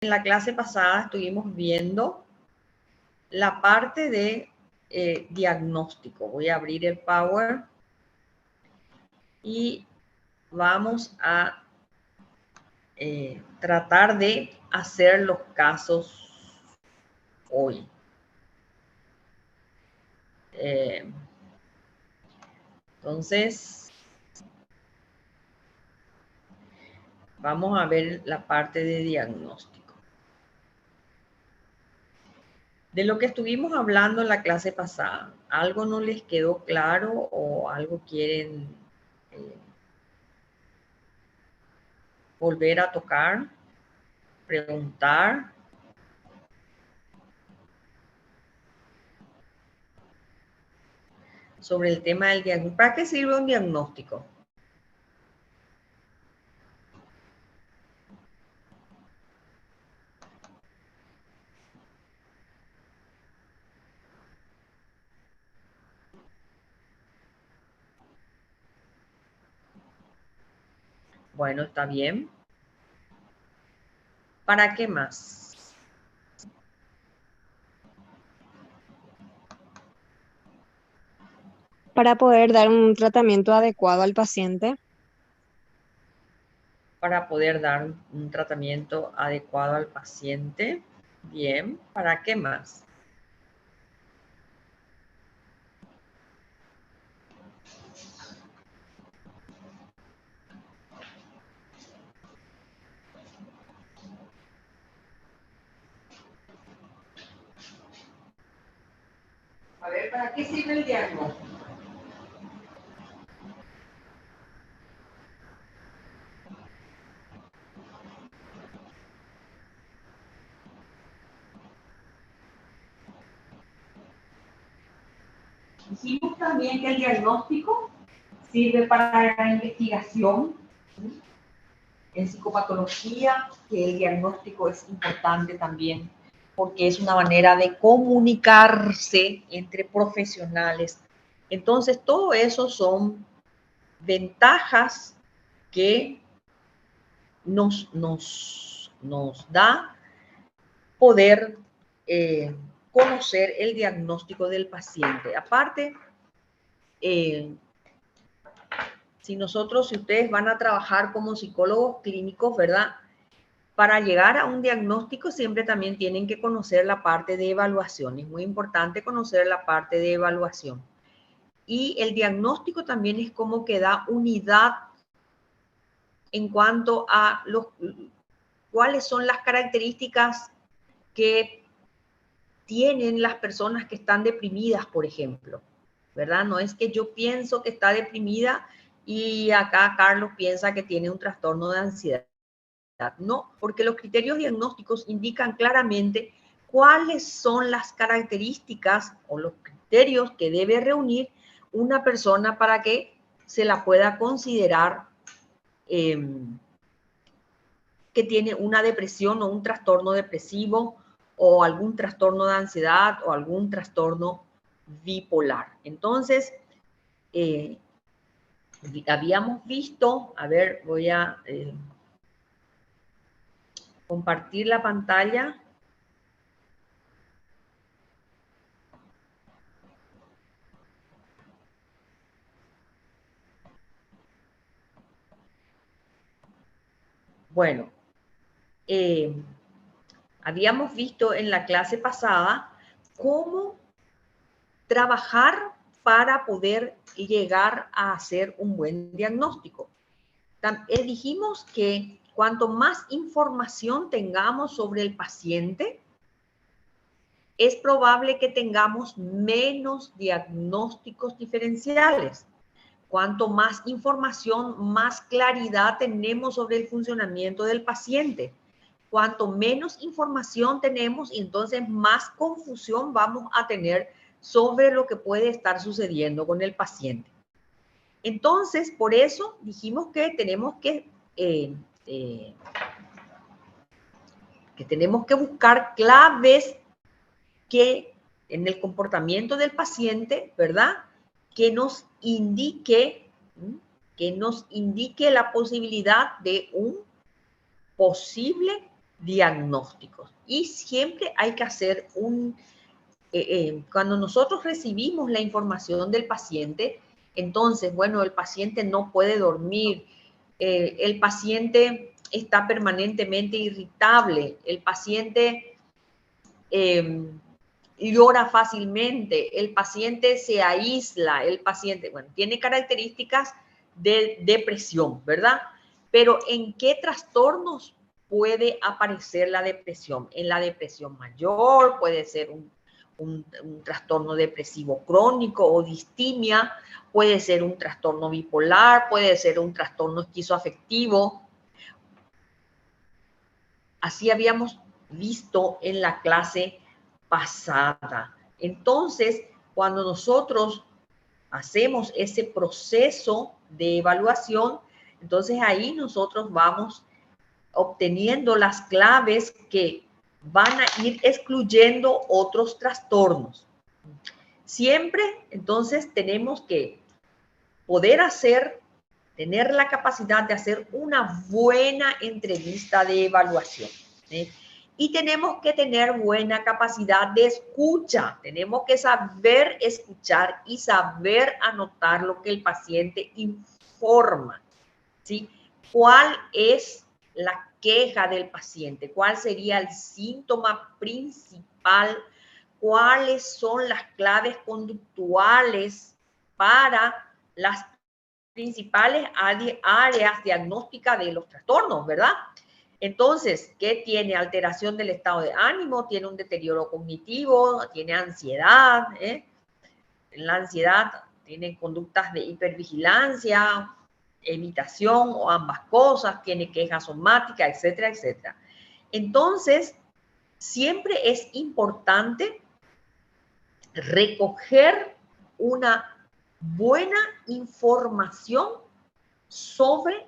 En la clase pasada estuvimos viendo la parte de diagnóstico. Voy a abrir el Power y vamos a tratar de hacer los casos hoy. Entonces, vamos a ver la parte de diagnóstico. De lo que estuvimos hablando en la clase pasada, ¿algo no les quedó claro o algo quieren volver a tocar, preguntar? Sobre el tema del diagnóstico. ¿Para qué sirve un diagnóstico? Bueno, está bien. ¿Para qué más? Para poder dar un tratamiento adecuado al paciente. Para poder dar un tratamiento adecuado al paciente. Bien. ¿Para qué más? A ver, ¿para qué sirve el diagnóstico? Dijimos también que el diagnóstico sirve para la investigación. En psicopatología, que el diagnóstico es importante también, porque es una manera de comunicarse entre profesionales. Entonces, todo eso son ventajas que nos da poder conocer el diagnóstico del paciente. Aparte, si ustedes van a trabajar como psicólogos clínicos, ¿verdad? Para llegar a un diagnóstico siempre también tienen que conocer la parte de evaluación. Es muy importante conocer la parte de evaluación. Y el diagnóstico también es como que da unidad en cuanto a cuáles son las características que tienen las personas que están deprimidas, por ejemplo, ¿verdad? No es que yo pienso que está deprimida y acá Carlos piensa que tiene un trastorno de ansiedad. No, porque los criterios diagnósticos indican claramente cuáles son las características o los criterios que debe reunir una persona para que se la pueda considerar que tiene una depresión o un trastorno depresivo o algún trastorno de ansiedad o algún trastorno bipolar. Entonces, habíamos visto, a ver, voy a compartir la pantalla. Bueno, habíamos visto en la clase pasada cómo trabajar para poder llegar a hacer un buen diagnóstico. Dijimos que cuanto más información tengamos sobre el paciente, es probable que tengamos menos diagnósticos diferenciales. Cuanto más información, más claridad tenemos sobre el funcionamiento del paciente. Cuanto menos información tenemos, entonces más confusión vamos a tener sobre lo que puede estar sucediendo con el paciente. Entonces, por eso dijimos que tenemos que buscar claves que en el comportamiento del paciente, ¿verdad? Que nos indique la posibilidad de un posible diagnósticos. Y siempre hay que hacer cuando nosotros recibimos la información del paciente, entonces, bueno, el paciente no puede dormir, el paciente está permanentemente irritable, el paciente llora fácilmente, el paciente se aísla, el paciente, bueno, tiene características de depresión, ¿verdad? Pero ¿en qué trastornos puede aparecer la depresión? En la depresión mayor puede ser un trastorno depresivo crónico o distimia, puede ser un trastorno bipolar, puede ser un trastorno esquizoafectivo. Así habíamos visto en la clase pasada. Entonces, cuando nosotros hacemos ese proceso de evaluación, entonces ahí nosotros vamos obteniendo las claves que van a ir excluyendo otros trastornos. Siempre, entonces, tenemos que poder tener la capacidad de hacer una buena entrevista de evaluación. ¿Sí? Y tenemos que tener buena capacidad de escucha. Tenemos que saber escuchar y saber anotar lo que el paciente informa. ¿Sí? ¿Cuál es la queja del paciente? ¿Cuál sería el síntoma principal? ¿Cuáles son las claves conductuales para las principales áreas diagnósticas de los trastornos, ¿verdad? Entonces, ¿qué tiene? Alteración del estado de ánimo, tiene un deterioro cognitivo, tiene ansiedad, la ansiedad tiene conductas de hipervigilancia, evitación o ambas cosas, tiene queja somática, etcétera, etcétera. Entonces, siempre es importante recoger una buena información sobre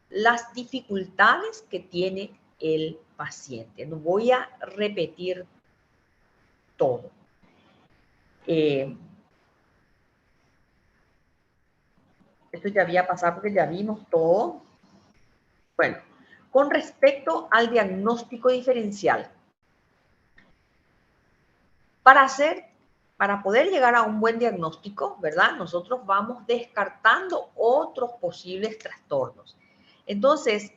las dificultades que tiene el paciente. No voy a repetir todo. Esto ya había pasado porque ya vimos todo. Bueno, con respecto al diagnóstico diferencial, para poder llegar a un buen diagnóstico, ¿verdad? Nosotros vamos descartando otros posibles trastornos. Entonces,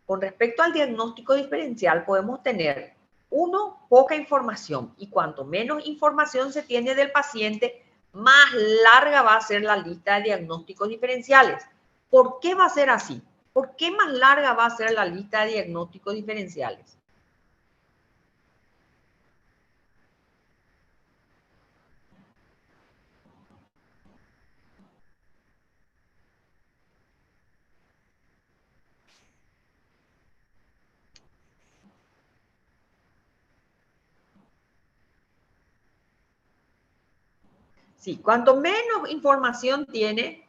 con respecto al diagnóstico diferencial, podemos tener, uno, poca información. Y cuanto menos información se tiene del paciente, más larga va a ser la lista de diagnósticos diferenciales. ¿Por qué va a ser así? ¿Por qué más larga va a ser la lista de diagnósticos diferenciales? Sí, cuanto menos información tiene,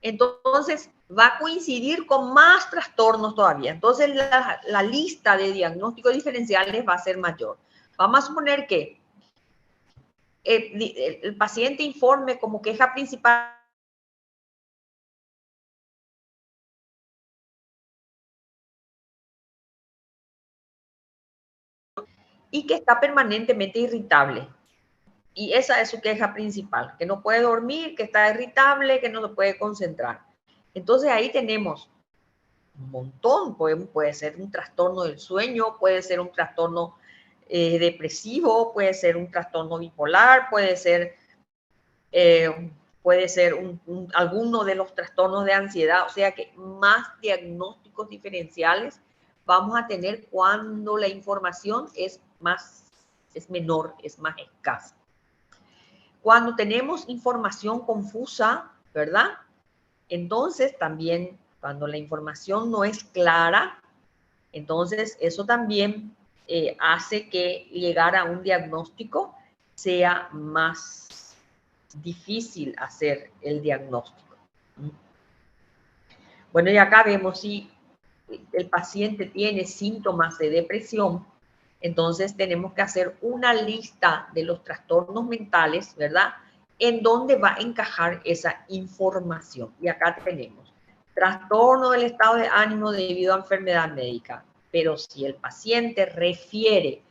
entonces va a coincidir con más trastornos todavía. Entonces la lista de diagnósticos diferenciales va a ser mayor. Vamos a suponer que el paciente informe como queja principal y que está permanentemente irritable. Y esa es su queja principal, que no puede dormir, que está irritable, que no se puede concentrar. Entonces ahí tenemos un montón, puede ser un trastorno del sueño, puede ser un trastorno depresivo, puede ser un trastorno bipolar, puede ser alguno de los trastornos de ansiedad, o sea que más diagnósticos diferenciales vamos a tener cuando la información es menor, es más escasa. Cuando tenemos información confusa, ¿verdad? Entonces también cuando la información no es clara, entonces eso también hace que llegar a un diagnóstico sea más difícil hacer el diagnóstico. Bueno, y acá vemos si el paciente tiene síntomas de depresión, entonces tenemos que hacer una lista de los trastornos mentales, ¿verdad? En dónde va a encajar esa información. Y acá tenemos trastorno del estado de ánimo debido a enfermedad médica, Pero si el paciente refiere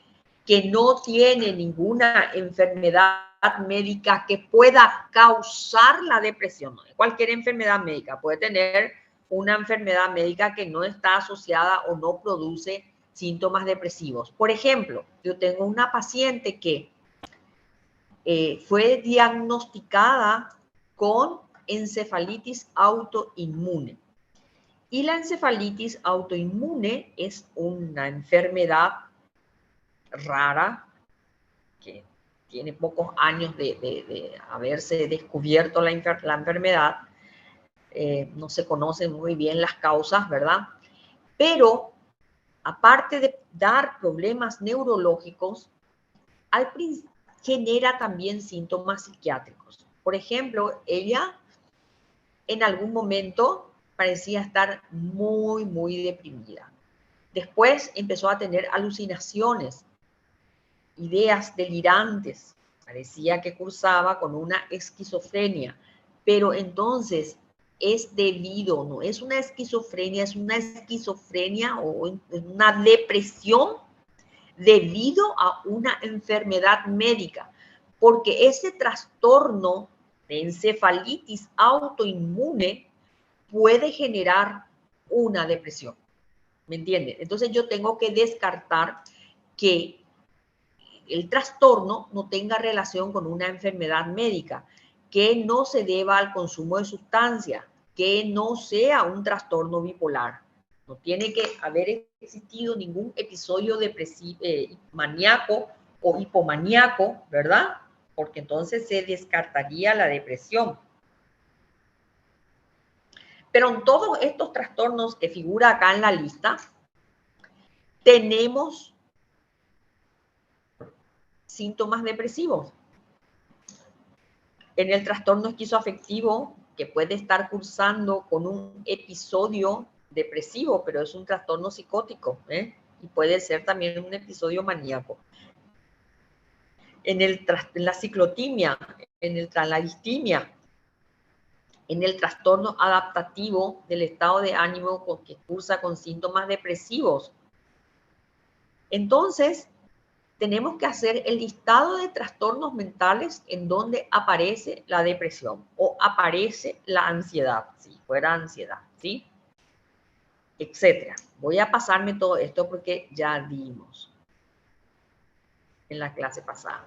que no tiene ninguna enfermedad médica que pueda causar la depresión, no, cualquier enfermedad médica puede tener una enfermedad médica que no está asociada o no produce síntomas depresivos. Por ejemplo, yo tengo una paciente que fue diagnosticada con encefalitis autoinmune. Y la encefalitis autoinmune es una enfermedad rara que tiene pocos años de haberse descubierto la enfermedad. No se conocen muy bien las causas, ¿verdad? Pero aparte de dar problemas neurológicos, genera también síntomas psiquiátricos. Por ejemplo, ella en algún momento parecía estar muy, muy deprimida. Después empezó a tener alucinaciones, ideas delirantes. Parecía que cursaba con una esquizofrenia, pero entonces es debido, no es una esquizofrenia, es una esquizofrenia o una depresión debido a una enfermedad médica, porque ese trastorno de encefalitis autoinmune puede generar una depresión. ¿Me entienden? Entonces yo tengo que descartar que el trastorno no tenga relación con una enfermedad médica, que no se deba al consumo de sustancias, que no sea un trastorno bipolar. No tiene que haber existido ningún episodio maníaco o hipomaníaco, ¿verdad? Porque entonces se descartaría la depresión. Pero en todos estos trastornos que figura acá en la lista, tenemos síntomas depresivos. En el trastorno esquizoafectivo, que puede estar cursando con un episodio depresivo, pero es un trastorno psicótico, y puede ser también un episodio maníaco. En la ciclotimia, la distimia, en el trastorno adaptativo del estado de ánimo que cursa con síntomas depresivos. Entonces, tenemos que hacer el listado de trastornos mentales en donde aparece la depresión o aparece la ansiedad, si fuera ansiedad, ¿sí? Etcétera. Voy a pasarme todo esto porque ya dimos en la clase pasada.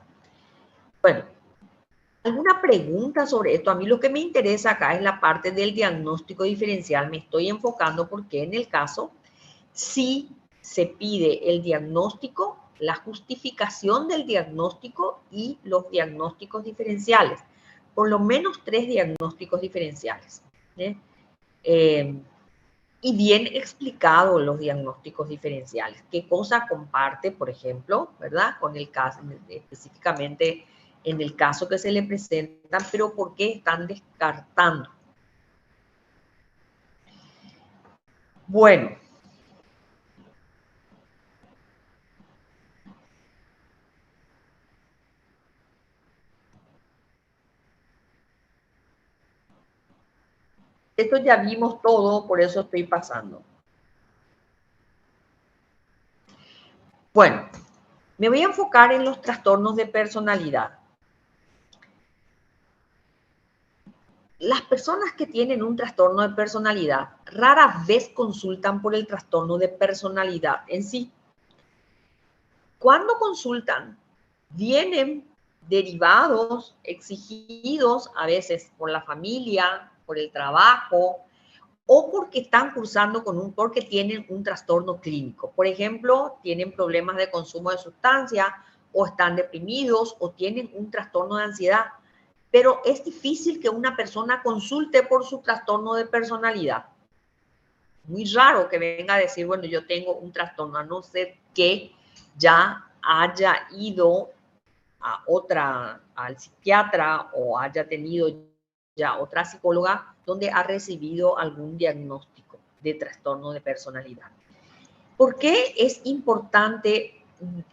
Bueno, ¿alguna pregunta sobre esto? A mí lo que me interesa acá es la parte del diagnóstico diferencial. Me estoy enfocando porque en el caso sí se pide el diagnóstico, la justificación del diagnóstico y los diagnósticos diferenciales. Por lo menos 3 diagnósticos diferenciales. Y bien explicados los diagnósticos diferenciales. ¿Qué cosa comparte, por ejemplo, verdad? Con el caso, específicamente en el caso que se le presentan, pero por qué están descartando. Bueno. Esto ya vimos todo, por eso estoy pasando. Bueno, me voy a enfocar en los trastornos de personalidad. Las personas que tienen un trastorno de personalidad rara vez consultan por el trastorno de personalidad en sí. Cuando consultan, vienen derivados, exigidos a veces por la familia, por el trabajo, o porque están cursando porque tienen un trastorno clínico. Por ejemplo, tienen problemas de consumo de sustancias, o están deprimidos, o tienen un trastorno de ansiedad. Pero es difícil que una persona consulte por su trastorno de personalidad. Muy raro que venga a decir, bueno, yo tengo un trastorno, a no ser que ya haya ido al psiquiatra o haya tenido ya otra psicóloga donde ha recibido algún diagnóstico de trastorno de personalidad. ¿Por qué es importante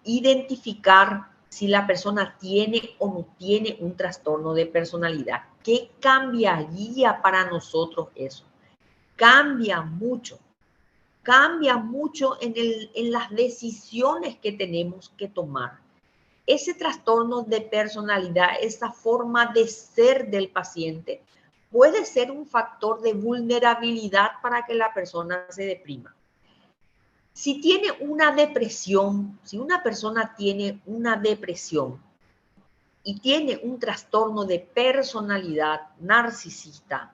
identificar si la persona tiene o no tiene un trastorno de personalidad? ¿Qué cambiaría para nosotros eso? Cambia mucho cambia mucho en las decisiones que tenemos que tomar. Ese trastorno de personalidad, esa forma de ser del paciente, puede ser un factor de vulnerabilidad para que la persona se deprima. Si tiene una depresión, si una persona tiene una depresión y tiene un trastorno de personalidad narcisista,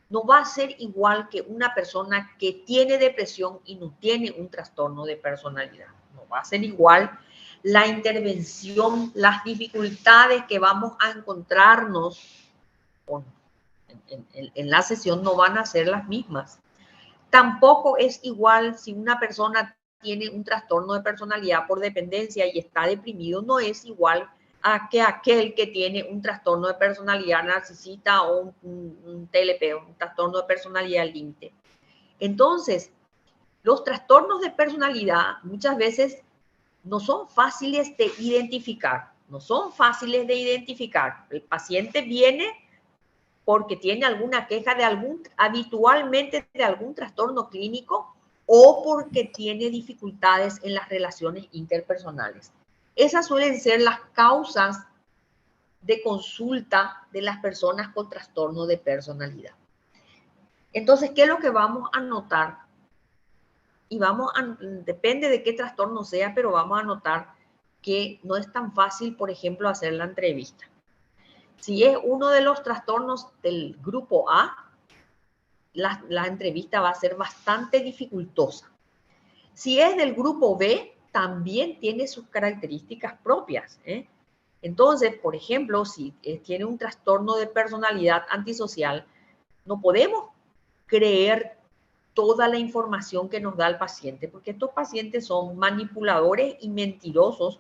no va a ser igual que una persona que tiene depresión y no tiene un trastorno de personalidad. No va a ser igual. La intervención, las dificultades que vamos a encontrarnos en la sesión no van a ser las mismas. Tampoco es igual si una persona tiene un trastorno de personalidad por dependencia y está deprimido, no es igual a que aquel que tiene un trastorno de personalidad narcisista o un TLP, un trastorno de personalidad límite. Entonces, los trastornos de personalidad muchas veces no son fáciles de identificar, no son fáciles de identificar. El paciente viene porque tiene alguna queja habitualmente de algún trastorno clínico o porque tiene dificultades en las relaciones interpersonales. Esas suelen ser las causas de consulta de las personas con trastorno de personalidad. Entonces, ¿qué es lo que vamos a notar? Y depende de qué trastorno sea, pero vamos a notar que no es tan fácil, por ejemplo, hacer la entrevista. Si es uno de los trastornos del grupo A, la entrevista va a ser bastante dificultosa. Si es del grupo B, también tiene sus características propias. Entonces, por ejemplo, si tiene un trastorno de personalidad antisocial, no podemos creer toda la información que nos da el paciente, porque estos pacientes son manipuladores y mentirosos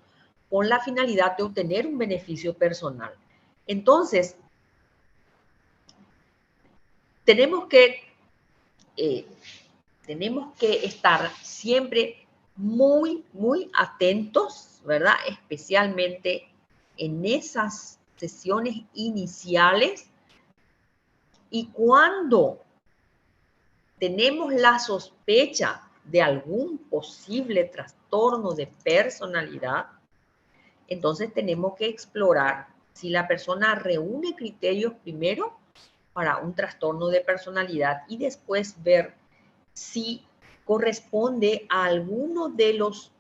con la finalidad de obtener un beneficio personal. Entonces, tenemos que estar siempre muy, muy atentos, ¿verdad? Especialmente en esas sesiones iniciales y cuando tenemos la sospecha de algún posible trastorno de personalidad, entonces tenemos que explorar si la persona reúne criterios primero para un trastorno de personalidad y después ver si corresponde a alguno de los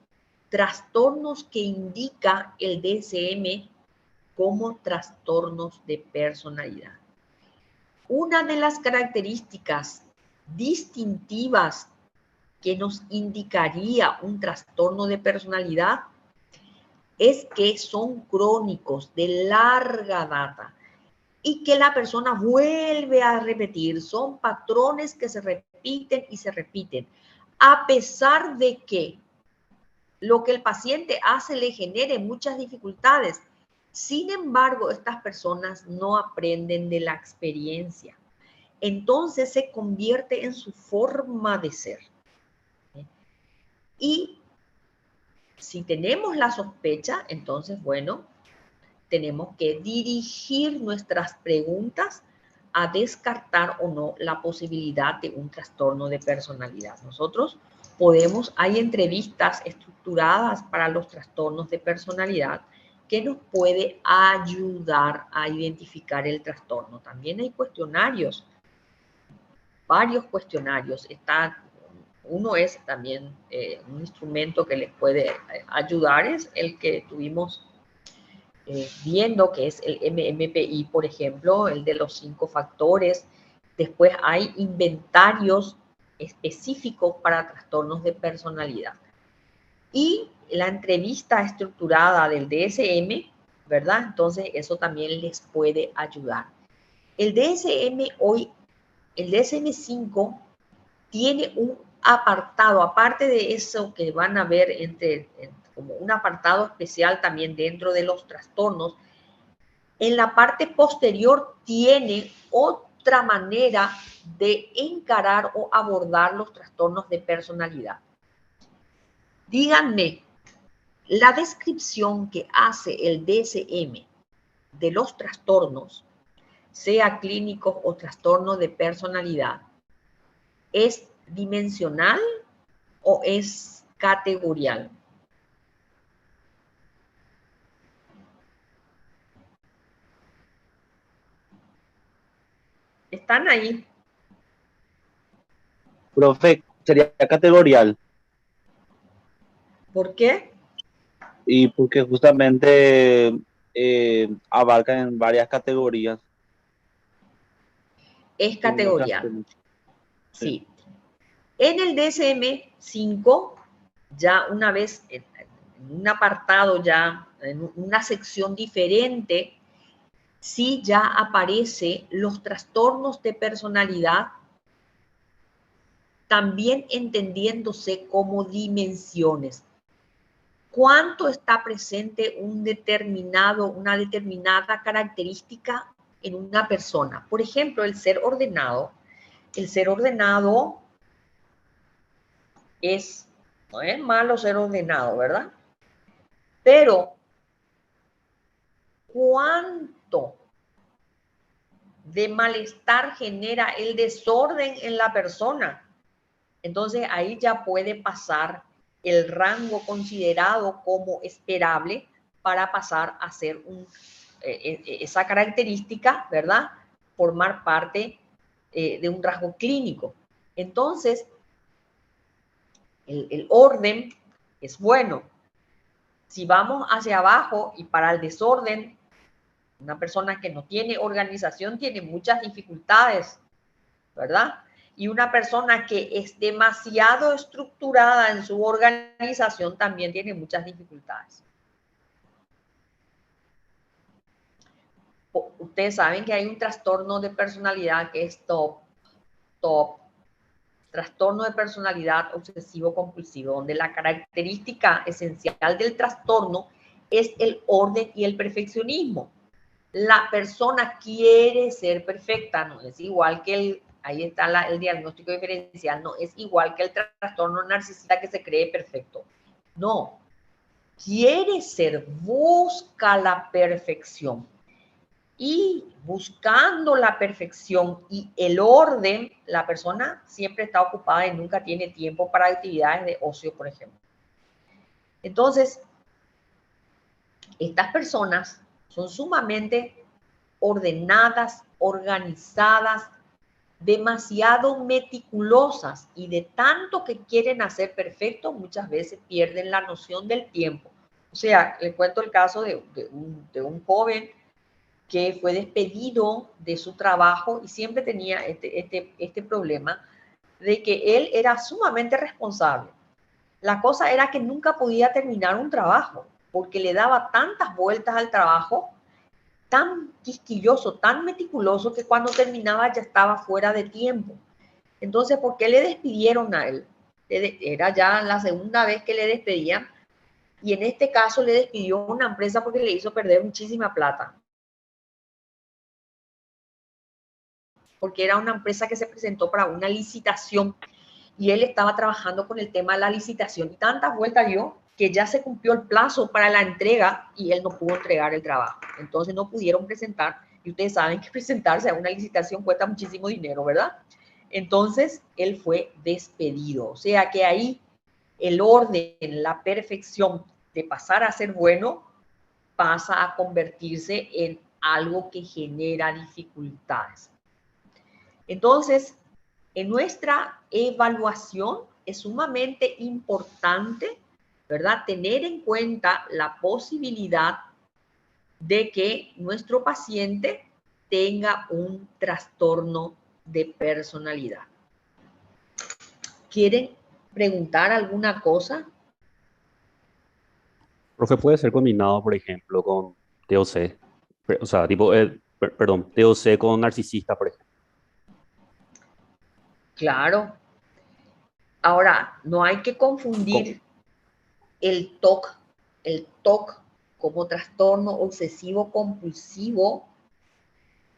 trastornos que indica el DSM como trastornos de personalidad. Una de las características distintivas que nos indicaría un trastorno de personalidad es que son crónicos de larga data y que la persona vuelve a repetir. Son patrones que se repiten y se repiten, a pesar de que lo que el paciente hace le genere muchas dificultades. Sin embargo, estas personas no aprenden de la experiencia. Entonces se convierte en su forma de ser. Y si tenemos la sospecha, entonces, bueno, tenemos que dirigir nuestras preguntas a descartar o no la posibilidad de un trastorno de personalidad. Nosotros hay entrevistas estructuradas para los trastornos de personalidad que nos puede ayudar a identificar el trastorno. También hay cuestionarios, varios cuestionarios. Uno es también un instrumento que les puede ayudar, es el que estuvimos viendo, que es el MMPI, por ejemplo, el de los 5 factores. Después hay inventarios específicos para trastornos de personalidad. Y la entrevista estructurada del DSM, ¿verdad? Entonces, eso también les puede ayudar. El DSM-5 tiene un apartado, aparte de eso que van a ver como un apartado especial también dentro de los trastornos, en la parte posterior tiene otra manera de encarar o abordar los trastornos de personalidad. Díganme, la descripción que hace el DSM de los trastornos, sea clínicos o trastornos de personalidad, ¿es dimensional o es categorial? Están ahí. Profe, sería categorial ¿Por qué? y porque justamente abarcan en varias categorías Es y muchas categorial. temas. Sí. Sí. En el DSM-5, ya una vez en un apartado, ya en una sección diferente, sí ya aparece los trastornos de personalidad, también entendiéndose como dimensiones. ¿Cuánto está presente una determinada característica en una persona? Por ejemplo, el ser ordenado. El ser ordenado no es malo ser ordenado, ¿verdad? Pero, ¿cuánto de malestar genera el desorden en la persona? Entonces ahí ya puede pasar el rango considerado como esperable para pasar a ser esa característica, ¿verdad? Formar parte de un rasgo clínico. Entonces, el orden es bueno. Si vamos hacia abajo y para el desorden, una persona que no tiene organización tiene muchas dificultades, ¿verdad? Y una persona que es demasiado estructurada en su organización también tiene muchas dificultades. Ustedes saben que hay un trastorno de personalidad que es TOP, trastorno de personalidad obsesivo-compulsivo, donde la característica esencial del trastorno es el orden y el perfeccionismo. La persona quiere ser perfecta, no es igual que ahí está el diagnóstico diferencial, no es igual que el trastorno narcisista que se cree perfecto. No, quiere ser, busca la perfección. Y buscando la perfección y el orden, la persona siempre está ocupada y nunca tiene tiempo para actividades de ocio, por ejemplo. Entonces, estas personas son sumamente ordenadas, organizadas, demasiado meticulosas y de tanto que quieren hacer perfecto, muchas veces pierden la noción del tiempo. O sea, les cuento el caso de un joven que fue despedido de su trabajo y siempre tenía este problema de que él era sumamente responsable. La cosa era que nunca podía terminar un trabajo porque le daba tantas vueltas al trabajo, tan quisquilloso, tan meticuloso, que cuando terminaba ya estaba fuera de tiempo. Entonces, ¿por qué le despidieron a él? Era ya la segunda vez que le despedían y en este caso le despidió una empresa porque le hizo perder muchísima plata. Porque era una empresa que se presentó para una licitación y él estaba trabajando con el tema de la licitación y tantas vueltas dio que ya se cumplió el plazo para la entrega y él no pudo entregar el trabajo. Entonces no pudieron presentar y ustedes saben que presentarse a una licitación cuesta muchísimo dinero, ¿verdad? Entonces él fue despedido. O sea que ahí el orden, la perfección de pasar a ser bueno pasa a convertirse en algo que genera dificultades. Entonces, en nuestra evaluación es sumamente importante, ¿verdad? Tener en cuenta la posibilidad de que nuestro paciente tenga un trastorno de personalidad. ¿Quieren preguntar alguna cosa? Profe, puede ser combinado, por ejemplo, con TOC. O sea, tipo, perdón, TOC con narcisista, por ejemplo. Claro. Ahora, no hay que ¿Cómo? confundir el TOC como trastorno obsesivo compulsivo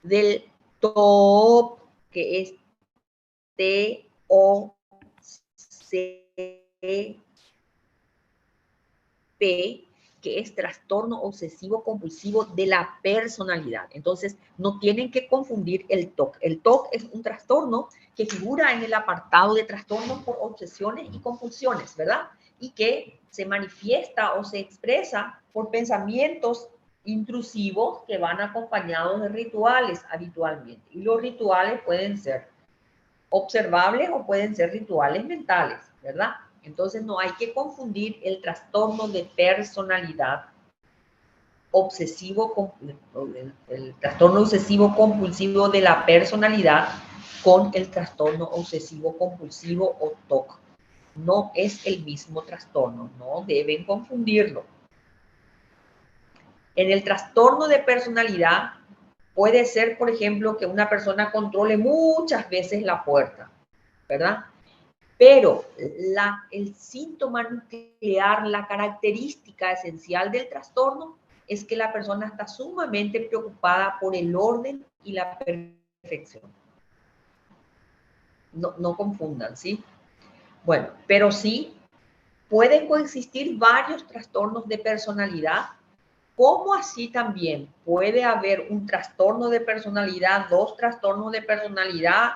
del TOP, que es TOCP, que es trastorno obsesivo compulsivo de la personalidad. Entonces, no tienen que confundir el TOC. El TOC es un trastorno que figura en el apartado de trastornos por obsesiones y compulsiones, ¿verdad? Y que se manifiesta o se expresa por pensamientos intrusivos que van acompañados de rituales habitualmente. Y los rituales pueden ser observables o pueden ser rituales mentales, ¿verdad? Entonces no hay que confundir el trastorno de personalidad obsesivo, el trastorno obsesivo compulsivo de la personalidad con el trastorno obsesivo compulsivo o TOC. No es el mismo trastorno, no deben confundirlo. En el trastorno de personalidad puede ser, por ejemplo, que una persona controle muchas veces la puerta, ¿verdad? Pero el síntoma nuclear, la característica esencial del trastorno es que la persona está sumamente preocupada por el orden y la perfección. No confundan, ¿sí? Bueno, pero sí pueden coexistir varios trastornos de personalidad, como así también puede haber un trastorno de personalidad, dos trastornos de personalidad,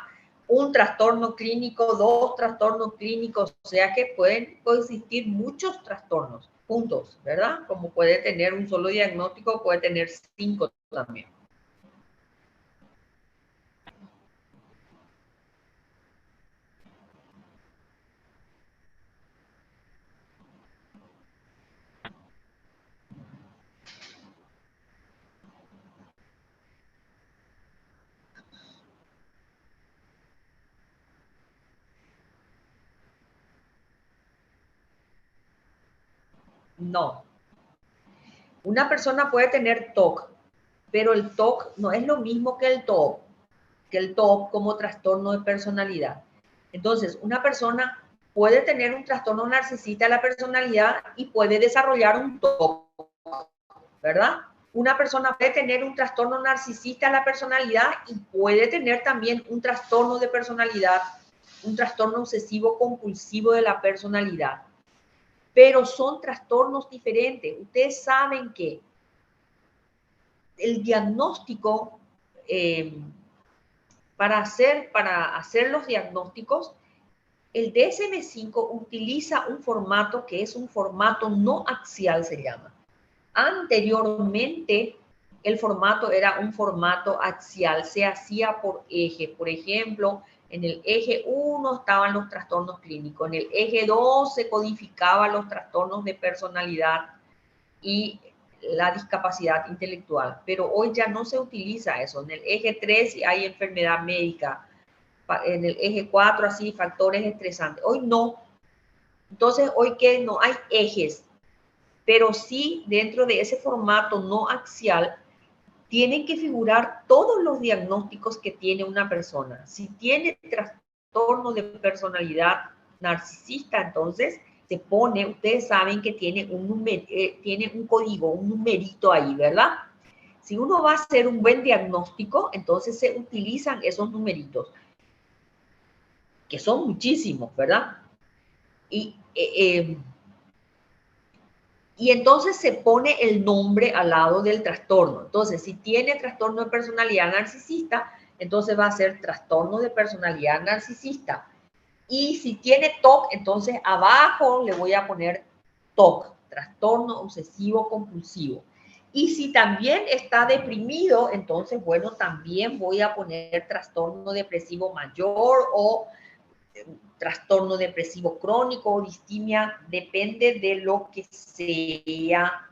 un trastorno clínico, dos trastornos clínicos, o sea que pueden coexistir muchos trastornos juntos, ¿verdad? Como puede tener un solo diagnóstico, puede tener 5 también. No. Una persona puede tener TOC, pero el TOC no es lo mismo que el TOC como trastorno de personalidad. Entonces, una persona puede tener un trastorno narcisista de la personalidad y puede desarrollar un TOC, ¿verdad? Una persona puede tener un trastorno narcisista de la personalidad y puede tener también un trastorno de personalidad, un trastorno obsesivo compulsivo de la personalidad. Pero son trastornos diferentes. Ustedes saben que el diagnóstico, para hacer los diagnósticos, el DSM-5 utiliza un formato que es un formato no axial, se llama. Anteriormente, el formato era un formato axial, se hacía por eje. Por ejemplo, en el eje 1 estaban los trastornos clínicos, en el eje 2 se codificaban los trastornos de personalidad y la discapacidad intelectual, pero hoy ya no se utiliza eso. En el eje 3 hay enfermedad médica, en el eje 4 así factores estresantes. Hoy no. Entonces, hoy que no hay ejes, pero sí dentro de ese formato no axial tienen que figurar todos los diagnósticos que tiene una persona. Si tiene trastorno de personalidad narcisista, entonces se pone, ustedes saben que tiene tiene un código, un numerito ahí, ¿verdad? Si uno va a hacer un buen diagnóstico, entonces se utilizan esos numeritos, que son muchísimos, ¿verdad? Y entonces se pone el nombre al lado del trastorno. Entonces, si tiene trastorno de personalidad narcisista, entonces va a ser trastorno de personalidad narcisista. Y si tiene TOC, entonces abajo le voy a poner TOC, trastorno obsesivo compulsivo. Y si también está deprimido, entonces, bueno, también voy a poner trastorno depresivo mayor o trastorno depresivo crónico o distimia, depende de lo que sea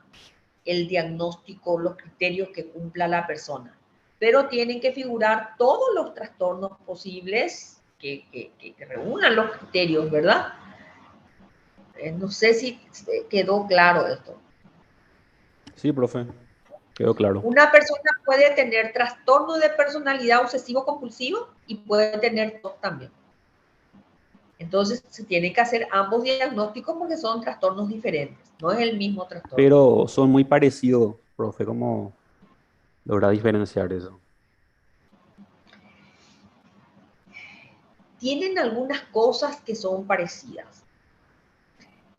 el diagnóstico, los criterios que cumpla la persona. Pero tienen que figurar todos los trastornos posibles que reúnan los criterios, ¿verdad? No sé si quedó claro esto. Sí, profe, quedó claro. Una persona puede tener trastorno de personalidad obsesivo-compulsivo y puede tener TOC también. Entonces, se tienen que hacer ambos diagnósticos porque son trastornos diferentes. No es el mismo trastorno. Pero son muy parecidos, profe, ¿cómo logra diferenciar eso? Tienen algunas cosas que son parecidas.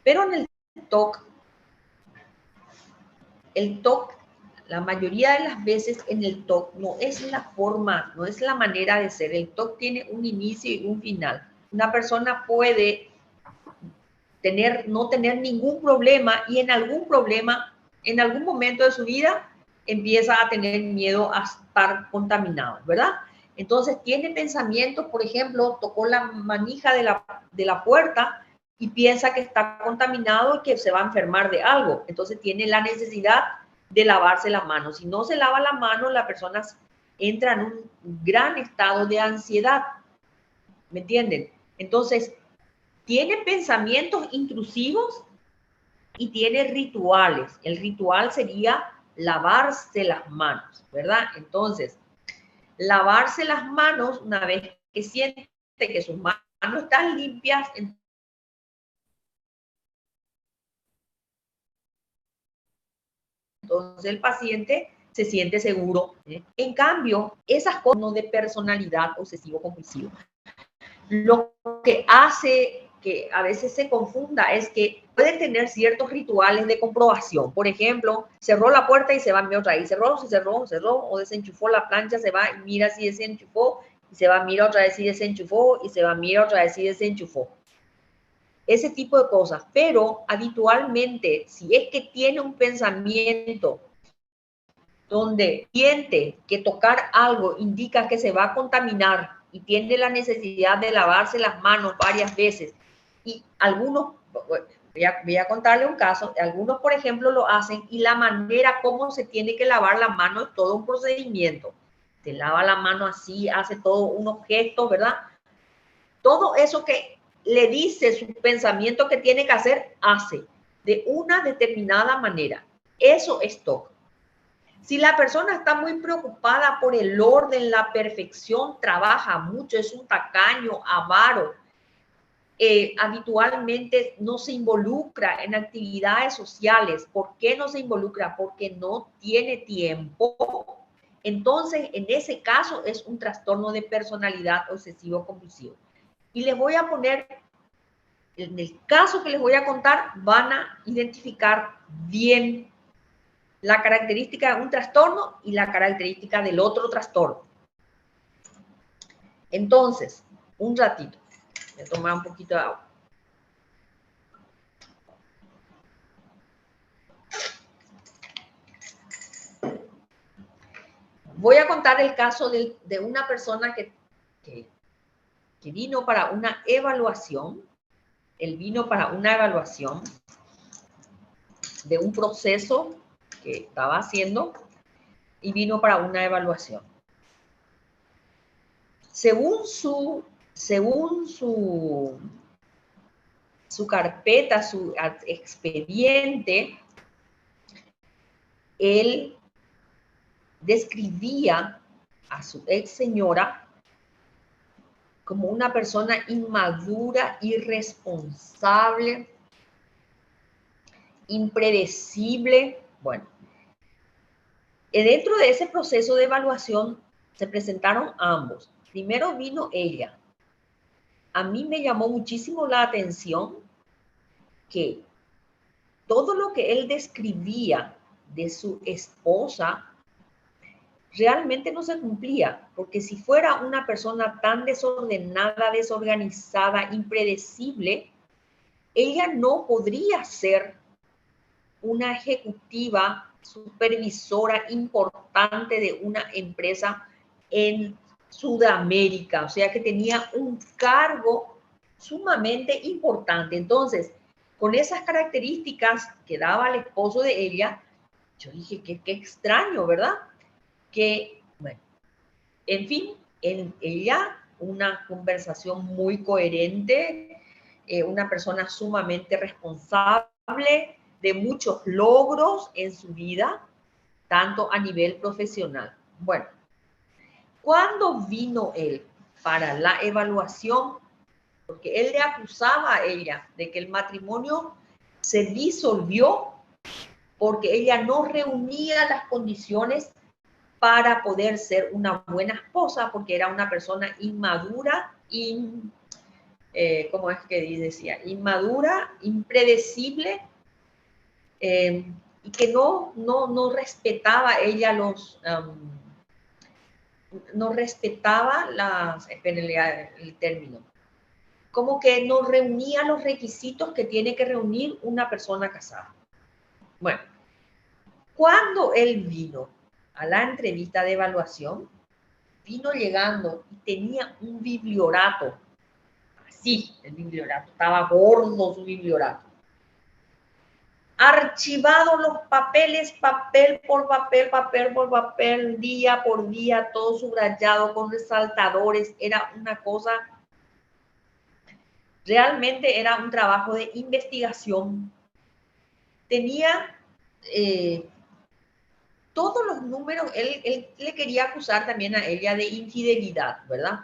Pero en el TOC el TOC, la mayoría de las veces en el TOC no es la forma, no es la manera de ser. El TOC tiene un inicio y un final. Una persona puede no tener ningún problema y en algún momento de su vida empieza a tener miedo a estar contaminado, ¿verdad? Entonces tiene pensamientos, por ejemplo, tocó la manija de la puerta y piensa que está contaminado y que se va a enfermar de algo. Entonces tiene la necesidad de lavarse las manos. Si no se lava la mano, la persona entra en un gran estado de ansiedad. ¿Me entienden? Entonces, tiene pensamientos intrusivos y tiene rituales. El ritual sería lavarse las manos, ¿verdad? Entonces, lavarse las manos una vez que siente que sus manos están limpias, entonces el paciente se siente seguro. En cambio, esas cosas no de personalidad obsesivo-compulsivo. Lo que hace que a veces se confunda es que pueden tener ciertos rituales de comprobación. Por ejemplo, cerró la puerta y se va a mirar otra vez. Cerró, o desenchufó la plancha, se va y mira si desenchufó, y se va a mirar otra vez si desenchufó, y se va a mirar otra vez si desenchufó. Ese tipo de cosas. Pero habitualmente, si es que tiene un pensamiento donde siente que tocar algo indica que se va a contaminar y tiene la necesidad de lavarse las manos varias veces, y algunos, voy a contarle un caso, algunos por ejemplo lo hacen y la manera como se tiene que lavar la mano es todo un procedimiento. Se lava la mano así, hace todo unos gestos, ¿verdad? Todo eso que le dice su pensamiento que tiene que hacer, hace de una determinada manera. Eso es TOC. Si la persona está muy preocupada por el orden, la perfección, trabaja mucho, es un tacaño, avaro, habitualmente no se involucra en actividades sociales. ¿Por qué no se involucra? Porque no tiene tiempo. Entonces, en ese caso es un trastorno de personalidad obsesivo-compulsivo. Y les voy a poner, en el caso que les voy a contar, van a identificar bien la característica de un trastorno y la característica del otro trastorno. Entonces, un ratito, voy a tomar un poquito de agua. Voy a contar el caso de una persona que vino para una evaluación. Él vino para una evaluación de un proceso que estaba haciendo y vino para una evaluación. Según su carpeta, su expediente, él describía a su ex señora como una persona inmadura, irresponsable, impredecible. Bueno, dentro de ese proceso de evaluación se presentaron ambos. Primero vino ella. A mí me llamó muchísimo la atención que todo lo que él describía de su esposa realmente no se cumplía, porque si fuera una persona tan desordenada, desorganizada, impredecible, ella no podría ser una ejecutiva supervisora importante de una empresa en Sudamérica, o sea que tenía un cargo sumamente importante. Entonces, con esas características que daba el esposo de ella, yo dije, qué extraño, ¿verdad? Que, bueno, en fin, en ella una conversación muy coherente, una persona sumamente responsable, de muchos logros en su vida, tanto a nivel profesional. Bueno, cuando vino él para la evaluación, porque él le acusaba a ella de que el matrimonio se disolvió porque ella no reunía las condiciones para poder ser una buena esposa, porque era una persona inmadura, ¿cómo es que decía? Inmadura, impredecible, y que no respetaba ella no respetaba el término, como que no reunía los requisitos que tiene que reunir una persona casada. Bueno, cuando él vino a la entrevista de evaluación, vino llegando y tenía un bibliorato. Así, el bibliorato, estaba gordo su bibliorato. Archivado los papeles, papel por papel, papel por papel, día por día, todo subrayado con resaltadores. Era una cosa, realmente era un trabajo de investigación. Tenía todos los números, él le quería acusar también a ella de infidelidad, ¿verdad?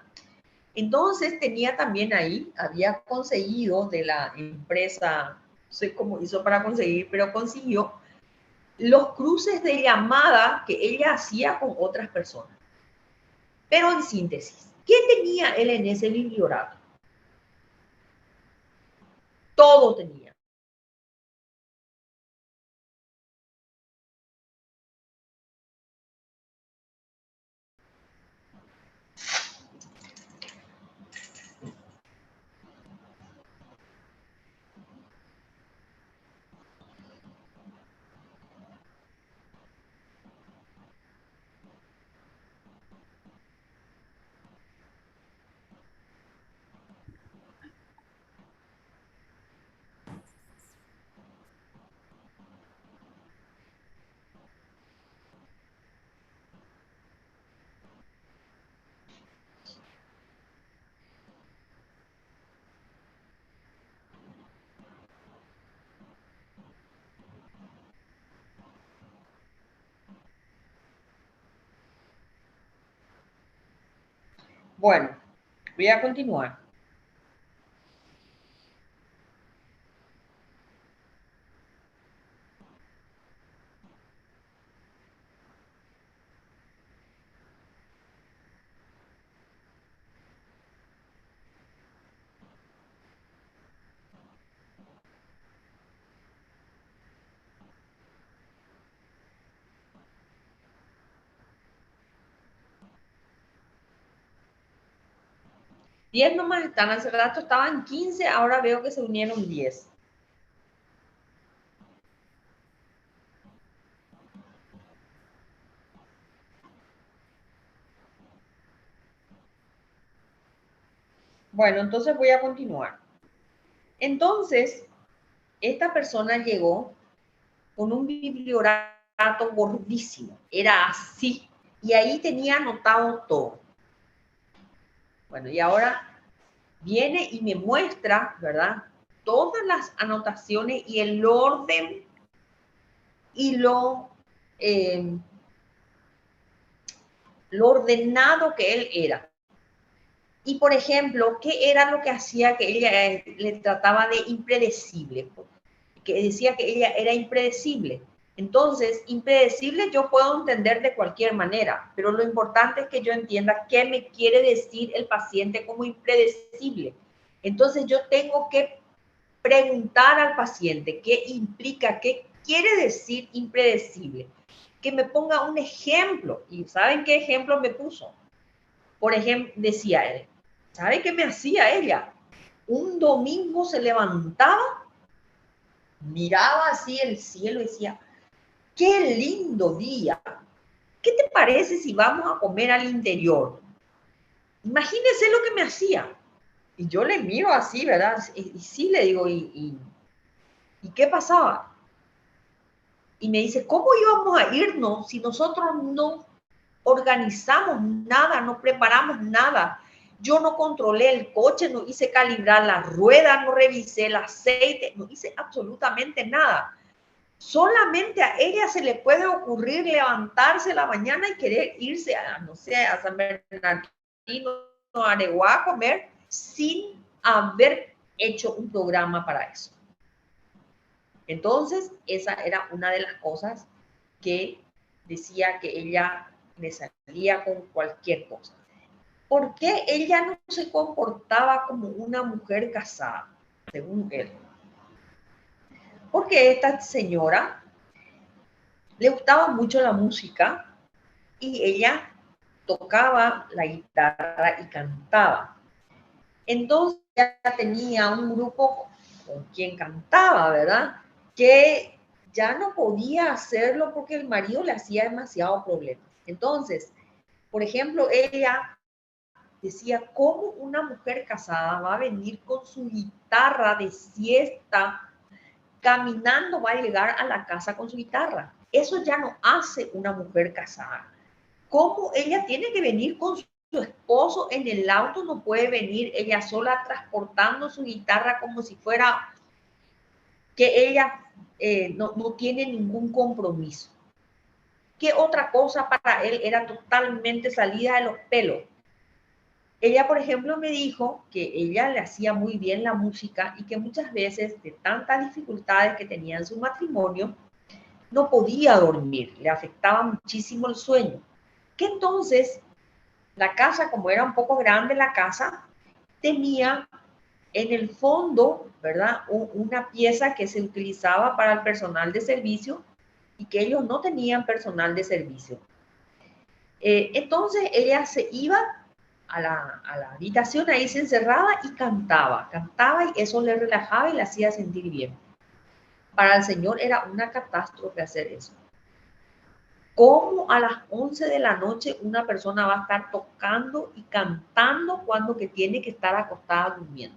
Entonces tenía también ahí, había conseguido de la empresa, no sé cómo hizo para conseguir, pero consiguió los cruces de llamada que ella hacía con otras personas. Pero en síntesis, ¿qué tenía él en ese bibliorato? Todo tenía. Bueno, voy a continuar. Diez nomás están, hace rato estaban 15, ahora veo que se unieron 10. Bueno, entonces voy a continuar. Entonces, esta persona llegó con un bibliorato gordísimo, era así, y ahí tenía anotado todo. Bueno, y ahora viene y me muestra, ¿verdad? Todas las anotaciones y el orden y lo ordenado que él era. Y, por ejemplo, ¿qué era lo que hacía que ella le trataba de impredecible? Que decía que ella era impredecible. Entonces, impredecible yo puedo entender de cualquier manera, pero lo importante es que yo entienda qué me quiere decir el paciente como impredecible. Entonces, yo tengo que preguntar al paciente qué implica, qué quiere decir impredecible. Que me ponga un ejemplo. ¿Y saben qué ejemplo me puso? Por ejemplo, decía él, ¿sabe qué me hacía ella? Un domingo se levantaba, miraba así el cielo y decía, qué lindo día. ¿Qué te parece si vamos a comer al interior? Imagínese lo que me hacía. Y yo le miro así, ¿verdad? Y sí le digo, ¿y qué pasaba? Y me dice, ¿cómo íbamos a irnos si nosotros no organizamos nada, no preparamos nada? Yo no controlé el coche, no hice calibrar la rueda, no revisé el aceite, no hice absolutamente nada. Solamente a ella se le puede ocurrir levantarse la mañana y querer irse a, no sé, a San Bernardino, a Areguá a comer sin haber hecho un programa para eso. Entonces, esa era una de las cosas que decía que ella le salía con cualquier cosa. ¿Por qué ella no se comportaba como una mujer casada, según él? Porque esta señora le gustaba mucho la música y ella tocaba la guitarra y cantaba. Entonces ya tenía un grupo con quien cantaba, ¿verdad? Que ya no podía hacerlo porque el marido le hacía demasiado problemas. Entonces, por ejemplo, ella decía, ¿cómo una mujer casada va a venir con su guitarra de siesta, caminando va a llegar a la casa con su guitarra? Eso ya no hace una mujer casada. ¿Cómo ella tiene que venir con su esposo en el auto? No puede venir ella sola transportando su guitarra como si fuera que ella no tiene ningún compromiso. ¿Qué otra cosa para él era totalmente salida de los pelos? Ella, por ejemplo, me dijo que ella le hacía muy bien la música y que muchas veces, de tantas dificultades que tenía en su matrimonio, no podía dormir, le afectaba muchísimo el sueño. Que entonces, la casa, como era un poco grande la casa, tenía en el fondo, ¿verdad?, una pieza que se utilizaba para el personal de servicio y que ellos no tenían personal de servicio. Entonces, ella se iba a la habitación, ahí se encerraba y cantaba y eso le relajaba y le hacía sentir bien. Para el Señor era una catástrofe hacer eso. ¿Cómo a las 11 de la noche una persona va a estar tocando y cantando cuando que tiene que estar acostada durmiendo?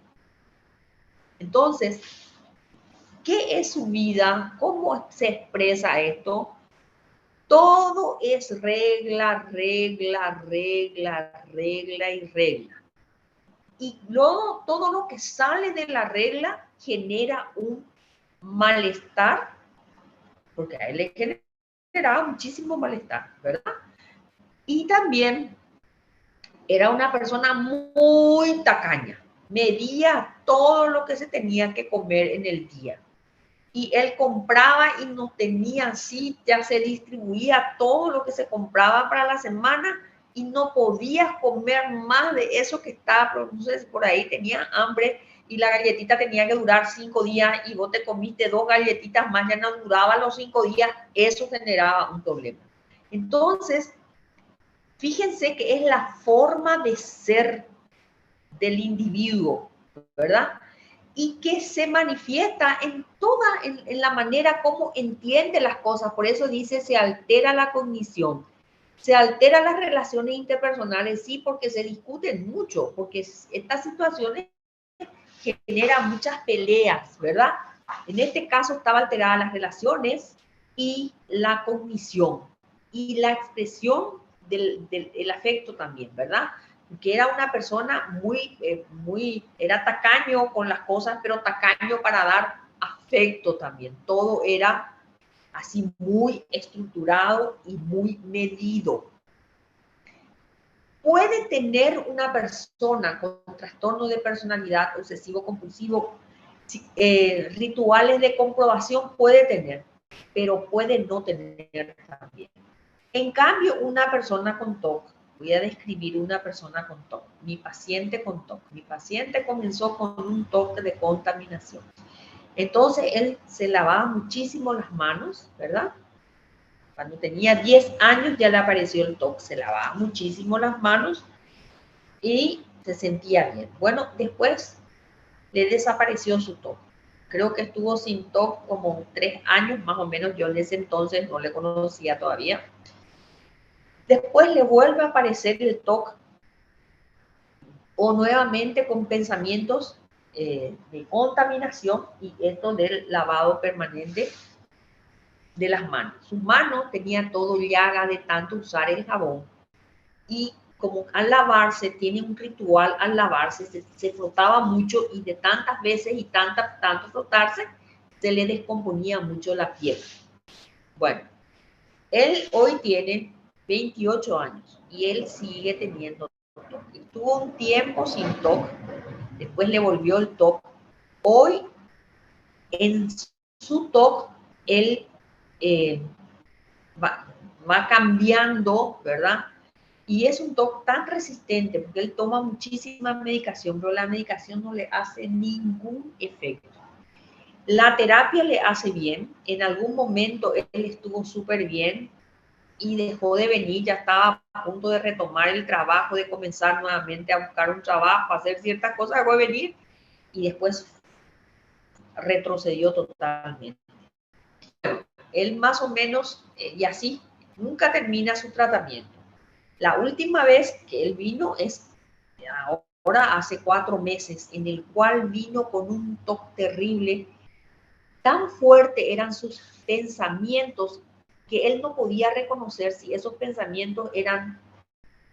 Entonces, ¿qué es su vida? ¿Cómo se expresa esto? Todo es regla, regla, regla, regla y regla. Y luego todo lo que sale de la regla genera un malestar, porque a él le generaba muchísimo malestar, ¿verdad? Y también era una persona muy tacaña, medía todo lo que se tenía que comer en el día. Y él compraba y no tenía así, ya se distribuía todo lo que se compraba para la semana y no podías comer más de eso que estaba, no sé, por ahí tenía hambre y la galletita tenía que durar 5 días y vos te comiste 2 galletitas más, ya no duraba los 5 días, eso generaba un problema. Entonces, fíjense que es la forma de ser del individuo, ¿verdad? Y que se manifiesta en la manera como entiende las cosas. Por eso dice, se altera la cognición, se alteran las relaciones interpersonales, sí, porque se discuten mucho, porque estas situaciones generan muchas peleas, ¿verdad? En este caso estaba alteradas las relaciones y la cognición y la expresión del afecto también, ¿verdad? Que era una persona era tacaño con las cosas, pero tacaño para dar afecto también. Todo era así muy estructurado y muy medido. Puede tener una persona con trastorno de personalidad obsesivo-compulsivo, rituales de comprobación, puede tener, pero puede no tener también. En cambio, una persona con TOC, voy a describir una persona con TOC, mi paciente con TOC. Mi paciente comenzó con un TOC de contaminación. Entonces, él se lavaba muchísimo las manos, ¿verdad? Cuando tenía 10 años ya le apareció el TOC, se lavaba muchísimo las manos y se sentía bien. Bueno, después le desapareció su TOC. Creo que estuvo sin TOC como 3 años, más o menos. Yo en ese entonces no le conocía todavía. Después le vuelve a aparecer el TOC o nuevamente con pensamientos de contaminación y esto del lavado permanente de las manos. Sus manos tenían todo llaga de tanto usar el jabón y como al lavarse, tiene un ritual al lavarse, se frotaba mucho y de tantas veces y tanto frotarse, se le descomponía mucho la piel. Bueno, él hoy tiene 28 años y él sigue teniendo TOC. Estuvo un tiempo sin TOC, después le volvió el TOC. Hoy, en su TOC, él va cambiando, ¿verdad? Y es un TOC tan resistente porque él toma muchísima medicación, pero la medicación no le hace ningún efecto. La terapia le hace bien. En algún momento él estuvo súper bien y dejó de venir, ya estaba a punto de retomar el trabajo, de comenzar nuevamente a buscar un trabajo, a hacer ciertas cosas, dejó de venir y después retrocedió totalmente. Él más o menos, y así, nunca termina su tratamiento. La última vez que él vino es ahora hace 4 meses, en el cual vino con un toque terrible. Tan fuerte eran sus pensamientos que él no podía reconocer si esos pensamientos eran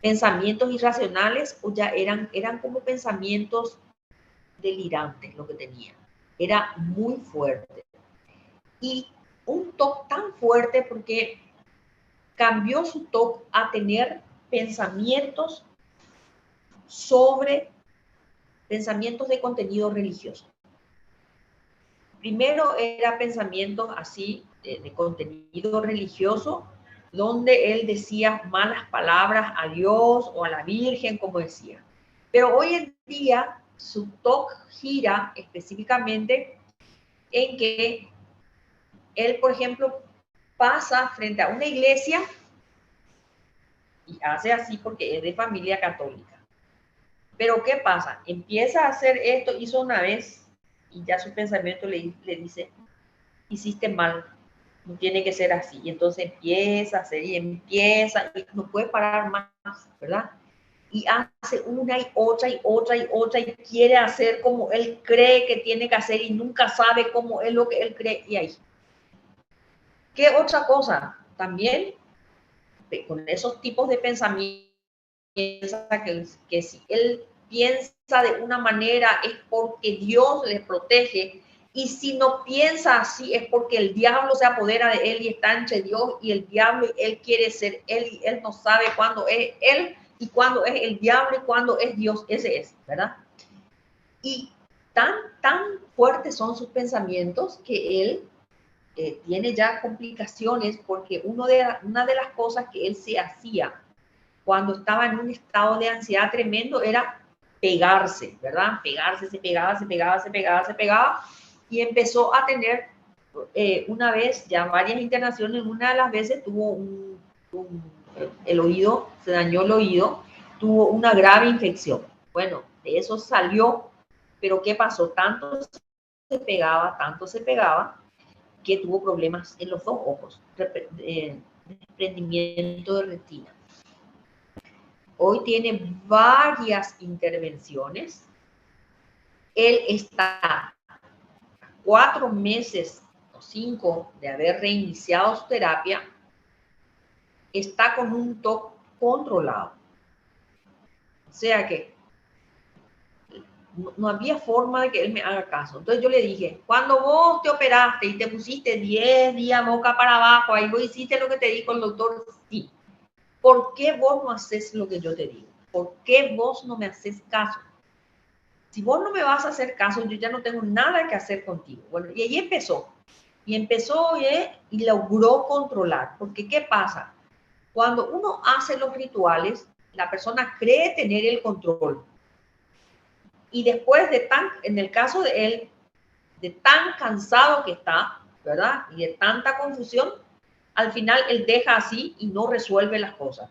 pensamientos irracionales o ya eran como pensamientos delirantes lo que tenía. Era muy fuerte. Y un TOC tan fuerte porque cambió su TOC a tener pensamientos sobre pensamientos de contenido religioso. Primero era pensamientos así de contenido religioso, donde él decía malas palabras a Dios o a la Virgen, como decía. Pero hoy en día su TOC gira específicamente en que él, por ejemplo, pasa frente a una iglesia y hace así porque es de familia católica. Pero ¿qué pasa? Empieza a hacer esto, hizo una vez y ya su pensamiento le dice, hiciste mal, no tiene que ser así. Y entonces empieza a hacer y empieza, y no puede parar más, ¿verdad? Y hace una y otra y otra y otra y quiere hacer como él cree que tiene que hacer y nunca sabe cómo es lo que él cree. Y ahí. ¿Qué otra cosa? También con esos tipos de pensamientos, que si él piensa de una manera es porque Dios le protege, y si no piensa así es porque el diablo se apodera de él y está entre Dios y el diablo, y él quiere ser él y él no sabe cuándo es él y cuándo es el diablo y cuándo es Dios. Ese es, ¿verdad? Y tan fuertes son sus pensamientos que él tiene ya complicaciones, porque una de las cosas que él se hacía cuando estaba en un estado de ansiedad tremendo era pegarse, ¿verdad? Pegarse, se pegaba, se pegaba, se pegaba, se pegaba, y empezó a tener una vez ya varias internaciones. Una de las veces tuvo el oído, se dañó el oído, tuvo una grave infección. Bueno, de eso salió, pero ¿qué pasó? Tanto se pegaba, que tuvo problemas en los dos ojos, desprendimiento de retina. Hoy tiene varias intervenciones. Él está 4 meses o 5 de haber reiniciado su terapia. Está con un TOC controlado. O sea que no había forma de que él me haga caso. Entonces yo le dije, cuando vos te operaste y te pusiste 10 días boca para abajo, ahí vos hiciste lo que te dijo el doctor, sí. ¿Por qué vos no haces lo que yo te digo? ¿Por qué vos no me haces caso? Si vos no me vas a hacer caso, yo ya no tengo nada que hacer contigo. Bueno, y ahí empezó. Y empezó y logró controlar. Porque ¿qué pasa? Cuando uno hace los rituales, la persona cree tener el control. Y después en el caso de él, de tan cansado que está, ¿verdad? Y de tanta confusión, al final él deja así y no resuelve las cosas.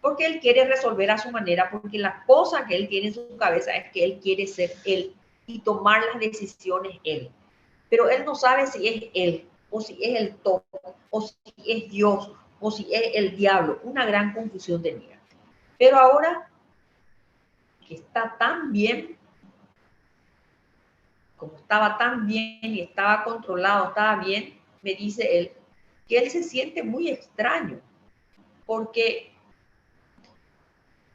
Porque él quiere resolver a su manera, porque la cosa que él tiene en su cabeza es que él quiere ser él y tomar las decisiones él. Pero él no sabe si es él, o si es el todo, o si es Dios, o si es el diablo. Una gran confusión tenía. Pero ahora que está tan bien, como estaba tan bien y estaba controlado, estaba bien, me dice él que él se siente muy extraño, porque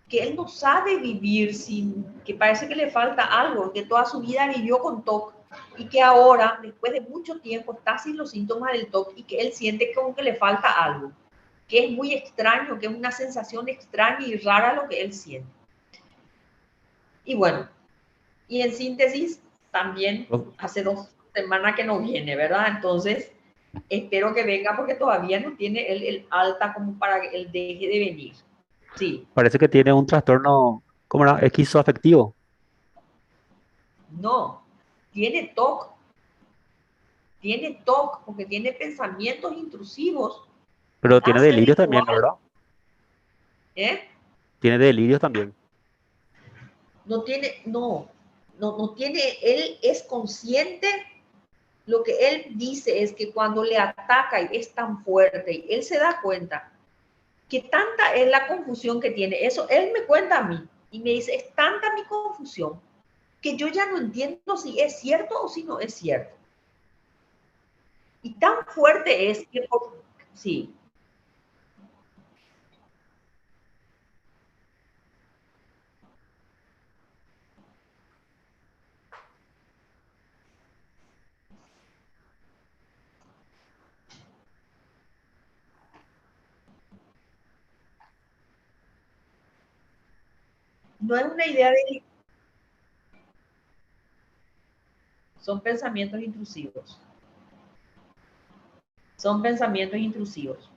que él no sabe vivir sin, que parece que le falta algo, que toda su vida vivió con TOC y que ahora, después de mucho tiempo, está sin los síntomas del TOC y que él siente como que le falta algo, que es muy extraño, que es una sensación extraña y rara lo que él siente. Y bueno, y en síntesis, también hace 2 semanas que no viene, ¿verdad? Entonces, espero que venga porque todavía no tiene el alta como para que él deje de venir. Sí. Parece que tiene un trastorno, ¿cómo era? Esquizoafectivo. No, tiene TOC, tiene TOC, porque tiene pensamientos intrusivos, Pero tiene hace delirios también, rituales, ¿verdad? ¿eh? Tiene delirios también. No tiene, no tiene, él es consciente. Lo que él dice es que cuando le ataca y es tan fuerte, y él se da cuenta que tanta es la confusión que tiene. Eso él me cuenta a mí y me dice, es tanta mi confusión que yo ya no entiendo si es cierto o si no es cierto. Y tan fuerte es que, sí, no es una idea de... Son pensamientos intrusivos. Son pensamientos intrusivos.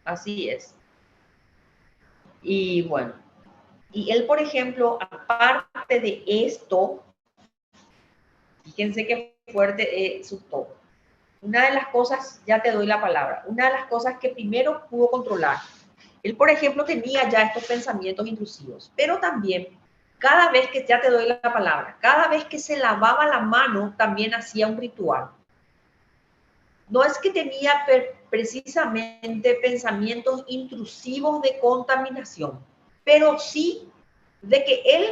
Así es. Y bueno, y él, por ejemplo, aparte de esto, fíjense qué fuerte es su TOC. Una de las cosas, ya te doy la palabra, una de las cosas que primero pudo controlar, él, por ejemplo, tenía ya estos pensamientos intrusivos, pero también cada vez que, ya te doy la palabra, cada vez que se lavaba la mano, también hacía un ritual. No es que tenía precisamente pensamientos intrusivos de contaminación, pero sí de que él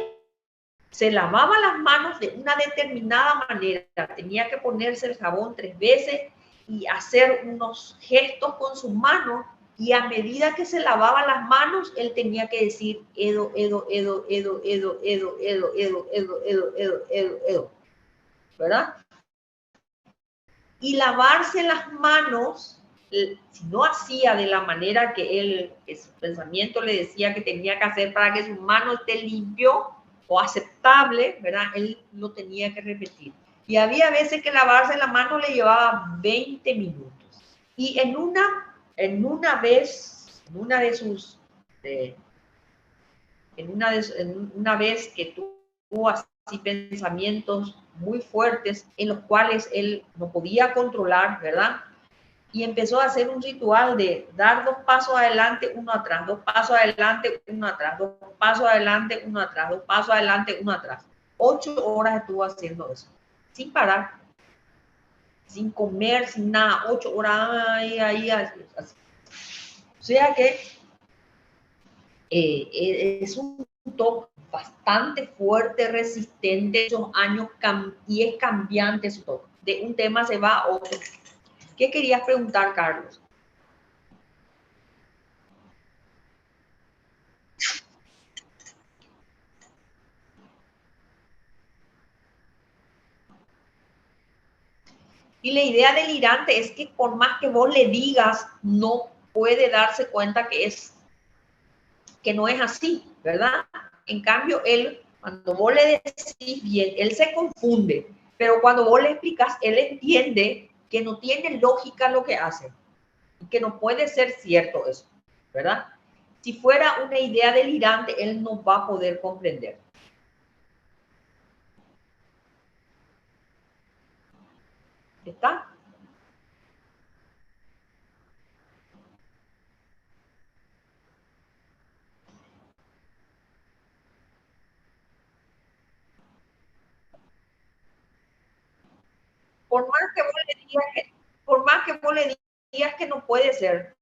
se lavaba las manos de una determinada manera, tenía que ponerse el jabón 3 veces y hacer unos gestos con sus manos, y a medida que se lavaba las manos, él tenía que decir Edo, Edo, Edo, Edo, Edo, Edo, Edo, Edo, Edo, Edo, Edo, Edo, Edo, ¿verdad? Y lavarse las manos, si no hacía de la manera que él, que su pensamiento le decía que tenía que hacer para que su mano esté limpio o aceptable, ¿verdad? Él lo tenía que repetir. Y había veces que lavarse la mano le llevaba 20 minutos. Y en una vez que tuvo así pensamientos muy fuertes en los cuales él no podía controlar, ¿verdad? Y empezó a hacer un ritual de dar 2 pasos adelante, 1 atrás, 2 pasos adelante, 1 atrás, 2 pasos adelante, 1 atrás, 2 pasos adelante, 1 atrás. 8 horas estuvo haciendo eso, sin parar, sin comer, sin nada, 8 horas ahí, así. O sea que es un TOC bastante fuerte, resistente, esos años, y es cambiante su TOC. De un tema se va a otro. ¿Qué querías preguntar, Carlos? Y la idea delirante es que por más que vos le digas, no puede darse cuenta que no es así, ¿verdad? En cambio, él, cuando vos le decís bien, él se confunde, pero cuando vos le explicas, él entiende que no tiene lógica lo que hace, y que no puede ser cierto eso, ¿verdad? Si fuera una idea delirante, él no va a poder comprender. ¿Está? Por más que vos le digas por más que vos le digas que no puede ser,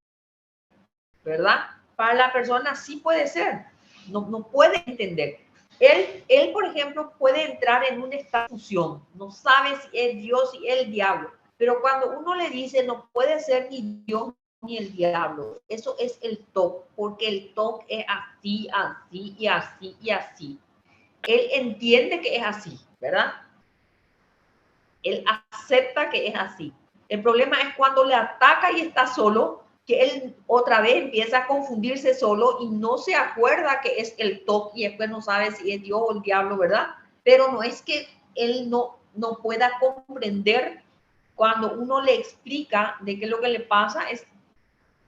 ¿verdad? Para la persona sí puede ser, no puede entender. Él, por ejemplo, puede entrar en una estado de fusión, no sabe si es Dios y el diablo, pero cuando uno le dice no puede ser ni Dios ni el diablo, eso es el TOC, porque el TOC es así, así y así y así. Él entiende que es así, ¿verdad? Él acepta que es así. El problema es cuando le ataca y está solo, que él otra vez empieza a confundirse solo y no se acuerda que es el TOC y después no sabe si es Dios o el diablo, ¿verdad? Pero no es que él no pueda comprender cuando uno le explica de que lo que le pasa es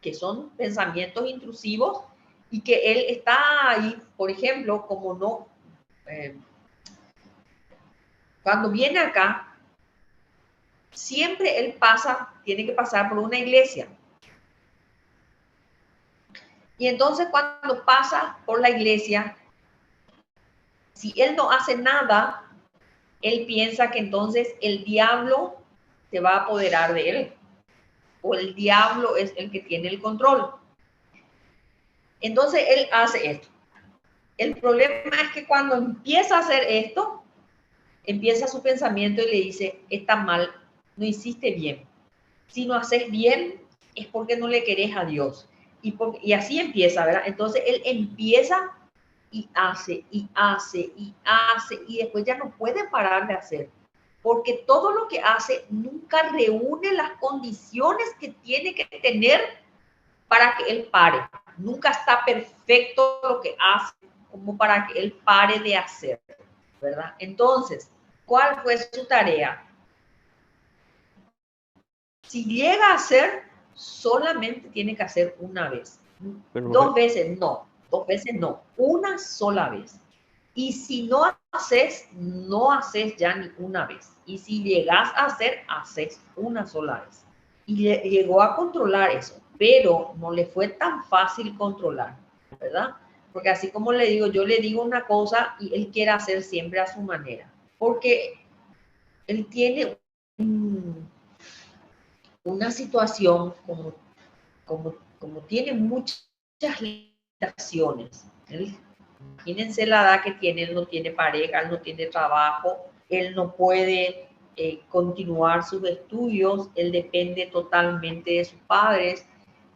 que son pensamientos intrusivos y que él está ahí, por ejemplo, como no, cuando viene acá, siempre él tiene que pasar por una iglesia. Y entonces cuando pasa por la iglesia, si él no hace nada, él piensa que entonces el diablo se va a apoderar de él. O el diablo es el que tiene el control. Entonces él hace esto. El problema es que cuando empieza a hacer esto, empieza su pensamiento y le dice, está mal, no hiciste bien. Si no haces bien, es porque no le querés a Dios. Y así empieza, ¿verdad? Entonces él empieza y hace, y hace, y hace, y después ya no puede parar de hacer. Porque todo lo que hace nunca reúne las condiciones que tiene que tener para que él pare. Nunca está perfecto lo que hace como para que él pare de hacer, ¿verdad? Entonces, ¿cuál fue su tarea? Si llega a hacer, solamente tiene que hacer una vez. Pero, Dos veces no, una sola vez. Y si no haces ya ni una vez. Y si llegas a hacer, haces una sola vez. Y llegó a controlar eso, pero no le fue tan fácil controlar, ¿verdad? Porque así como le digo, yo le digo una cosa y él quiere hacer siempre a su manera. Porque él tiene una situación como tiene muchas limitaciones. Imagínense la edad que tiene, él no tiene pareja, él no tiene trabajo, él no puede continuar sus estudios, él depende totalmente de sus padres,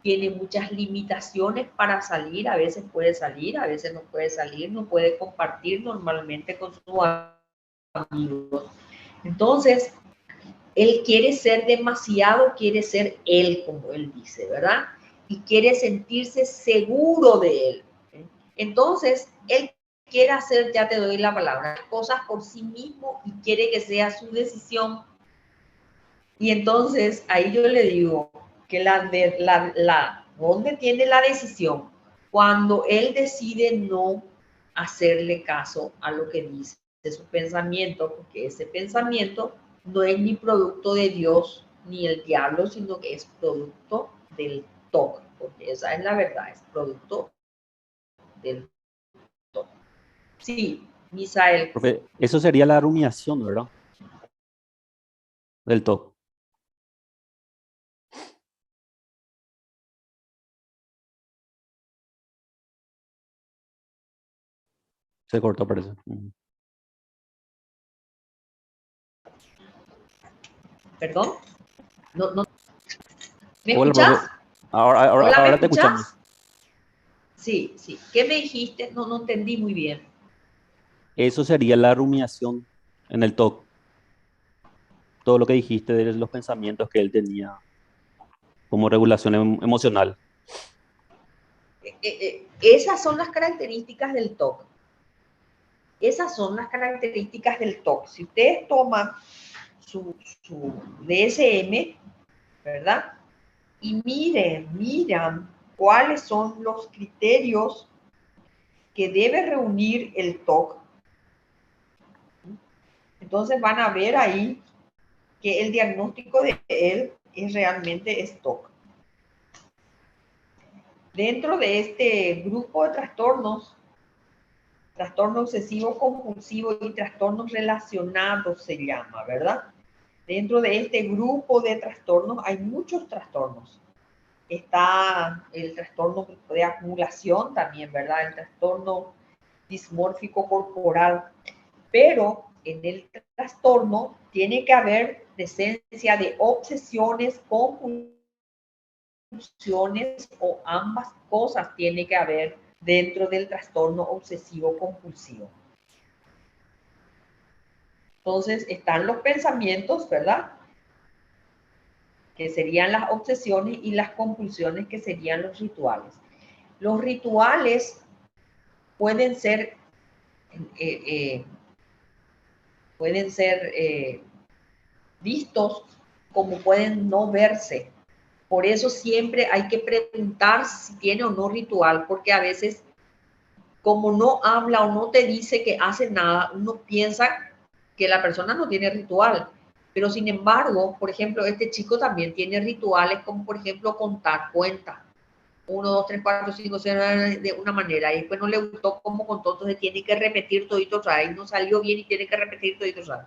tiene muchas limitaciones para salir, a veces puede salir, a veces no puede salir, no puede compartir normalmente con sus amigos. Entonces, él quiere ser demasiado, quiere ser él, como él dice, ¿verdad? Y quiere sentirse seguro de él. Entonces, él quiere hacer, ya te doy la palabra, cosas por sí mismo y quiere que sea su decisión. Y entonces, ahí yo le digo que ¿dónde tiene la decisión? Cuando él decide no hacerle caso a lo que dice su pensamiento, porque ese pensamiento no es ni producto de Dios ni el diablo, sino que es producto del TOC, porque esa es la verdad, es producto del TOC. Sí, Misael. profe, eso sería la rumiación, ¿verdad? Del TOC. Se cortó, parece. ¿Perdón? No. ¿Me Hola, escuchás? profe. Ahora, Hola, ¿me ahora te escuchamos. escuchás? Sí. ¿Qué me dijiste? No entendí muy bien. Eso sería la rumiación en el TOC. Todo lo que dijiste de los pensamientos que él tenía como regulación emocional. Esas son las características del TOC. Esas son las características del TOC. Si ustedes toman su DSM, ¿verdad? Y miran cuáles son los criterios que debe reunir el TOC. Entonces van a ver ahí que el diagnóstico de él es realmente TOC. Dentro de este grupo de trastornos, trastorno obsesivo compulsivo y trastornos relacionados se llama, ¿verdad? Dentro de este grupo de trastornos hay muchos trastornos. Está el trastorno de acumulación también, ¿verdad? El trastorno dismórfico corporal. Pero en el trastorno tiene que haber presencia de obsesiones, compulsiones o ambas cosas tiene que haber dentro del trastorno obsesivo compulsivo. Entonces están los pensamientos, ¿verdad? Que serían las obsesiones, y las compulsiones, que serían los rituales. Los rituales pueden ser vistos como pueden no verse. Por eso siempre hay que preguntar si tiene o no ritual, porque a veces, como no habla o no te dice que hace nada, uno piensa que la persona no tiene ritual, Pero sin embargo, por ejemplo, este chico también tiene rituales como, por ejemplo, contar cuentas. 1, 2, 3, 4, 5, 6, 9, de una manera. Y después no le gustó cómo contó, entonces tiene que repetir todito otra vez. No salió bien y tiene que repetir todito otra vez.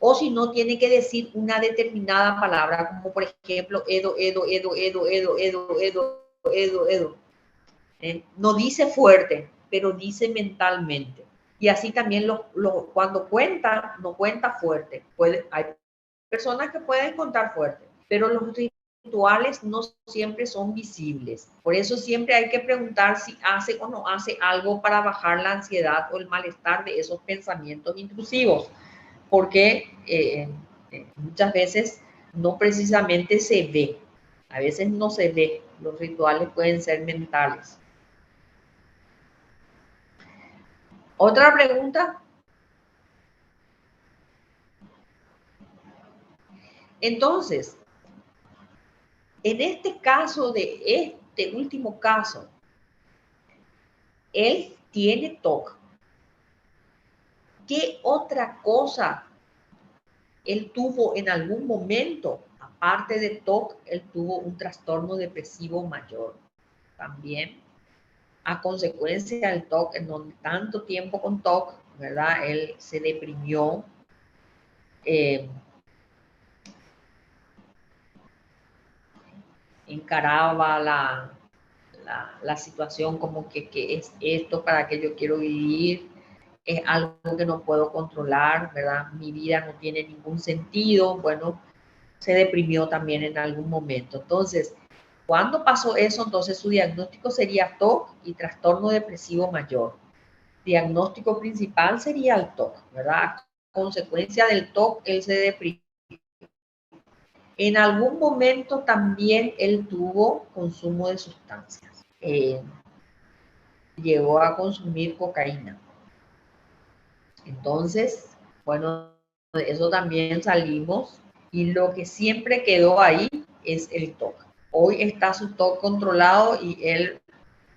O si no, tiene que decir una determinada palabra, como por ejemplo, Edo, Edo, Edo, Edo, Edo, Edo, Edo, Edo, Edo. No dice fuerte, pero dice mentalmente. Y así también cuando cuenta, no cuenta fuerte. Hay personas que pueden contar fuerte, pero los rituales no siempre son visibles. Por eso siempre hay que preguntar si hace o no hace algo para bajar la ansiedad o el malestar de esos pensamientos intrusivos, porque muchas veces no precisamente se ve, a veces no se ve, los rituales pueden ser mentales. ¿Otra pregunta? Entonces, en este caso de este último caso, él tiene TOC. ¿Qué otra cosa él tuvo en algún momento? Aparte de TOC, él tuvo un trastorno depresivo mayor también. A consecuencia del TOC, en donde tanto tiempo con TOC, ¿verdad? Él se deprimió. Encaraba la situación como que es esto para que yo quiero vivir, es algo que no puedo controlar, ¿verdad? Mi vida no tiene ningún sentido. Bueno, se deprimió también en algún momento. Entonces, cuando pasó eso, entonces su diagnóstico sería TOC y trastorno depresivo mayor. Diagnóstico principal sería el TOC, ¿verdad? A consecuencia del TOC, él se deprimió. En algún momento también él tuvo consumo de sustancias. Llegó a consumir cocaína. Entonces, bueno, de eso también salimos. Y lo que siempre quedó ahí es el TOC. Hoy está su TOC controlado y él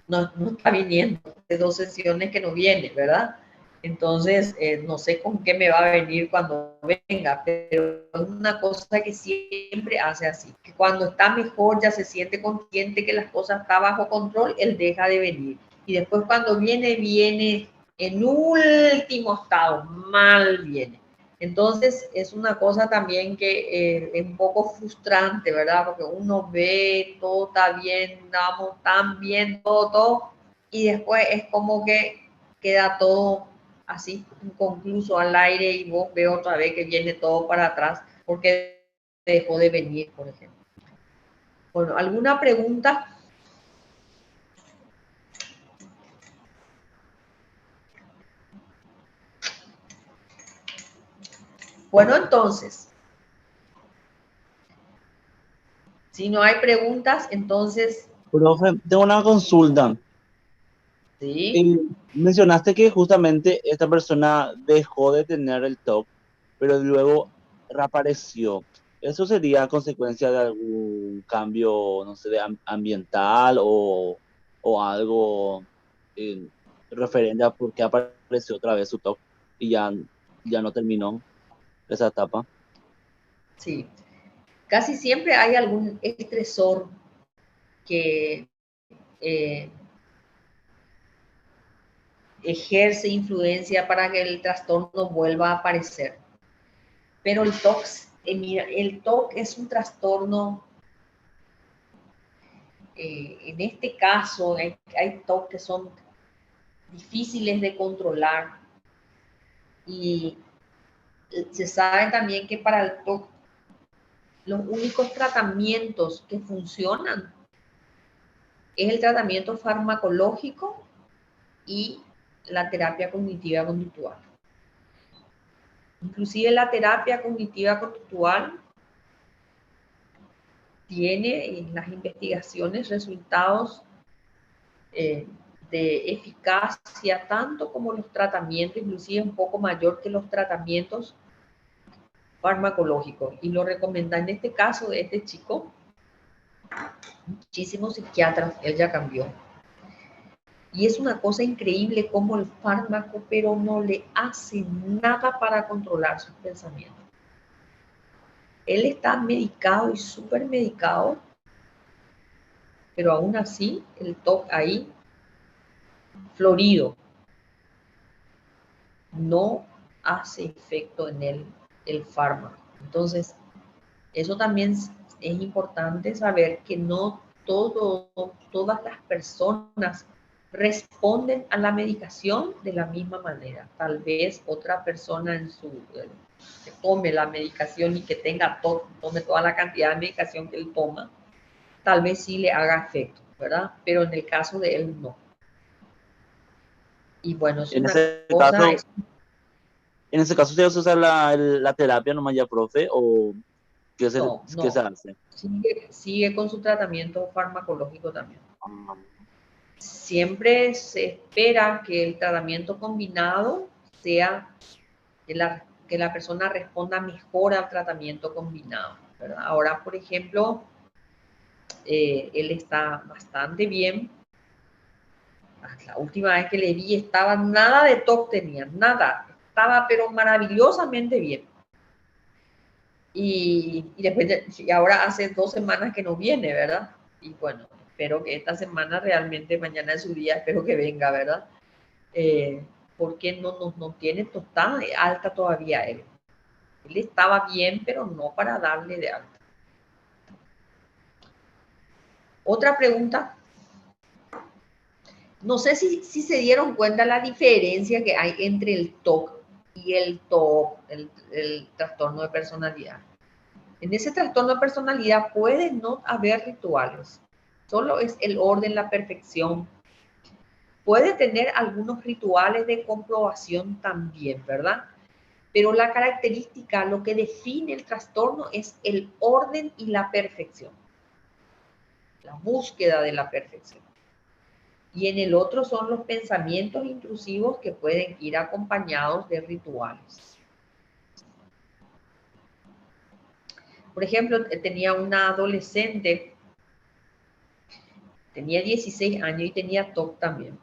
no está viniendo. De 2 sesiones que no viene, ¿verdad? Entonces, no sé con qué me va a venir cuando venga, pero es una cosa que siempre hace así. Que cuando está mejor, ya se siente consciente que las cosas están bajo control, él deja de venir. Y después cuando viene, viene en último estado, mal viene. Entonces, es una cosa también que es un poco frustrante, ¿verdad? Porque uno ve, todo está bien, vamos tan bien, todo, y después es como que queda todo así, inconcluso al aire, y vos ves otra vez que viene todo para atrás porque dejó de venir, por ejemplo. Bueno, ¿alguna pregunta? Bueno, entonces, si no hay preguntas, entonces... Profe, tengo una consulta. Sí. Mencionaste que justamente esta persona dejó de tener el TOC, pero luego reapareció. ¿Eso sería consecuencia de algún cambio, no sé, ambiental o algo referente a por qué apareció otra vez su TOC y ya no terminó esa etapa? Sí. Casi siempre hay algún estresor que ejerce influencia para que el trastorno vuelva a aparecer. Pero el TOC es un trastorno, en este caso hay TOC que son difíciles de controlar, y se sabe también que para el TOC los únicos tratamientos que funcionan es el tratamiento farmacológico y la terapia cognitiva conductual. Inclusive la terapia cognitiva conductual tiene en las investigaciones resultados de eficacia tanto como los tratamientos, inclusive un poco mayor que los tratamientos farmacológicos. Y lo recomienda en este caso de este chico, muchísimos psiquiatras, él ya cambió. Y es una cosa increíble cómo el fármaco, pero no le hace nada para controlar sus pensamientos. Él está medicado y súper medicado, pero aún así el TOC ahí, florido, no hace efecto en él el fármaco. Entonces, eso también es importante saber que no todas las personas responden a la medicación de la misma manera. Tal vez otra persona que tome la medicación y que tome toda la cantidad de medicación que él toma, tal vez sí le haga efecto, ¿verdad? Pero en el caso de él no. Y bueno, es En una ese cosa, caso, en ese caso, ¿se usa la terapia nomás ya, profe? ¿O qué se no, hace? sigue con su tratamiento farmacológico también. Siempre se espera que el tratamiento combinado sea que la persona responda mejor al tratamiento combinado, ¿verdad? Ahora, por ejemplo, él está bastante bien. La última vez que le vi estaba nada de TOC tenía, nada. Estaba pero maravillosamente bien. Y ahora hace 2 semanas que no viene, ¿verdad? Y bueno, espero que esta semana realmente, mañana es su día, espero que venga, ¿verdad? Porque no tiene total alta todavía él. Él estaba bien, pero no para darle de alta. Otra pregunta. No sé si se dieron cuenta la diferencia que hay entre el TOC y el TOP, el trastorno de personalidad. En ese trastorno de personalidad puede no haber rituales. Solo es el orden, la perfección. Puede tener algunos rituales de comprobación también, ¿verdad? Pero la característica, lo que define el trastorno es el orden y la perfección. La búsqueda de la perfección. Y en el otro son los pensamientos intrusivos que pueden ir acompañados de rituales. Por ejemplo, tenía una adolescente, tenía 16 años y tenía TOC también.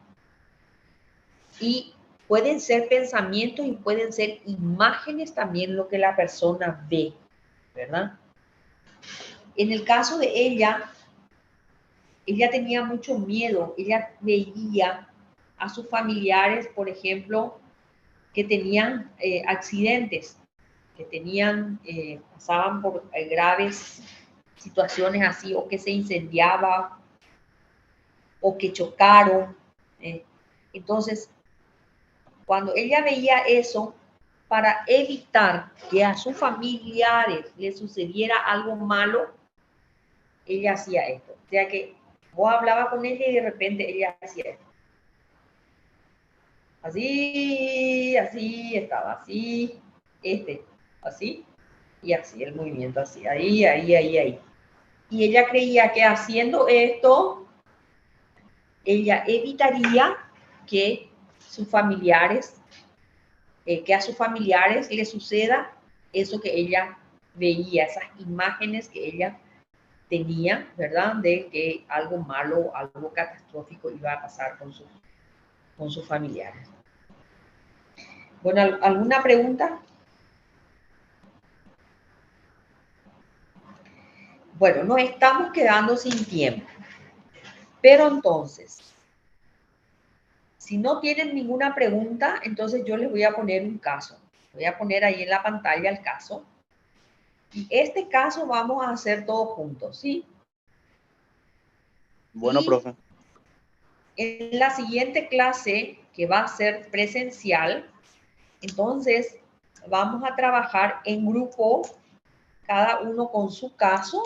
Y pueden ser pensamientos y pueden ser imágenes también lo que la persona ve, ¿verdad? En el caso de ella tenía mucho miedo, ella veía a sus familiares, por ejemplo, que tenían accidentes, que pasaban por graves situaciones así, o que se incendiaba, o que chocaron. Entonces, cuando ella veía eso, para evitar que a sus familiares le sucediera algo malo, ella hacía esto. O sea que vos hablabas con ella y de repente ella hacía esto. Así, así, estaba así, así, y así, el movimiento así, ahí. Y ella creía que haciendo esto, ella evitaría que que a sus familiares le suceda eso que ella veía, esas imágenes que ella tenía, ¿verdad? De que algo malo, algo catastrófico iba a pasar con sus familiares. Bueno, ¿alguna pregunta? Bueno, nos estamos quedando sin tiempo. Pero entonces, si no tienen ninguna pregunta, entonces yo les voy a poner un caso. Voy a poner ahí en la pantalla el caso. Y este caso vamos a hacer todos juntos, ¿sí? Bueno, Y profe. en la siguiente clase, que va a ser presencial, entonces vamos a trabajar en grupo, cada uno con su caso.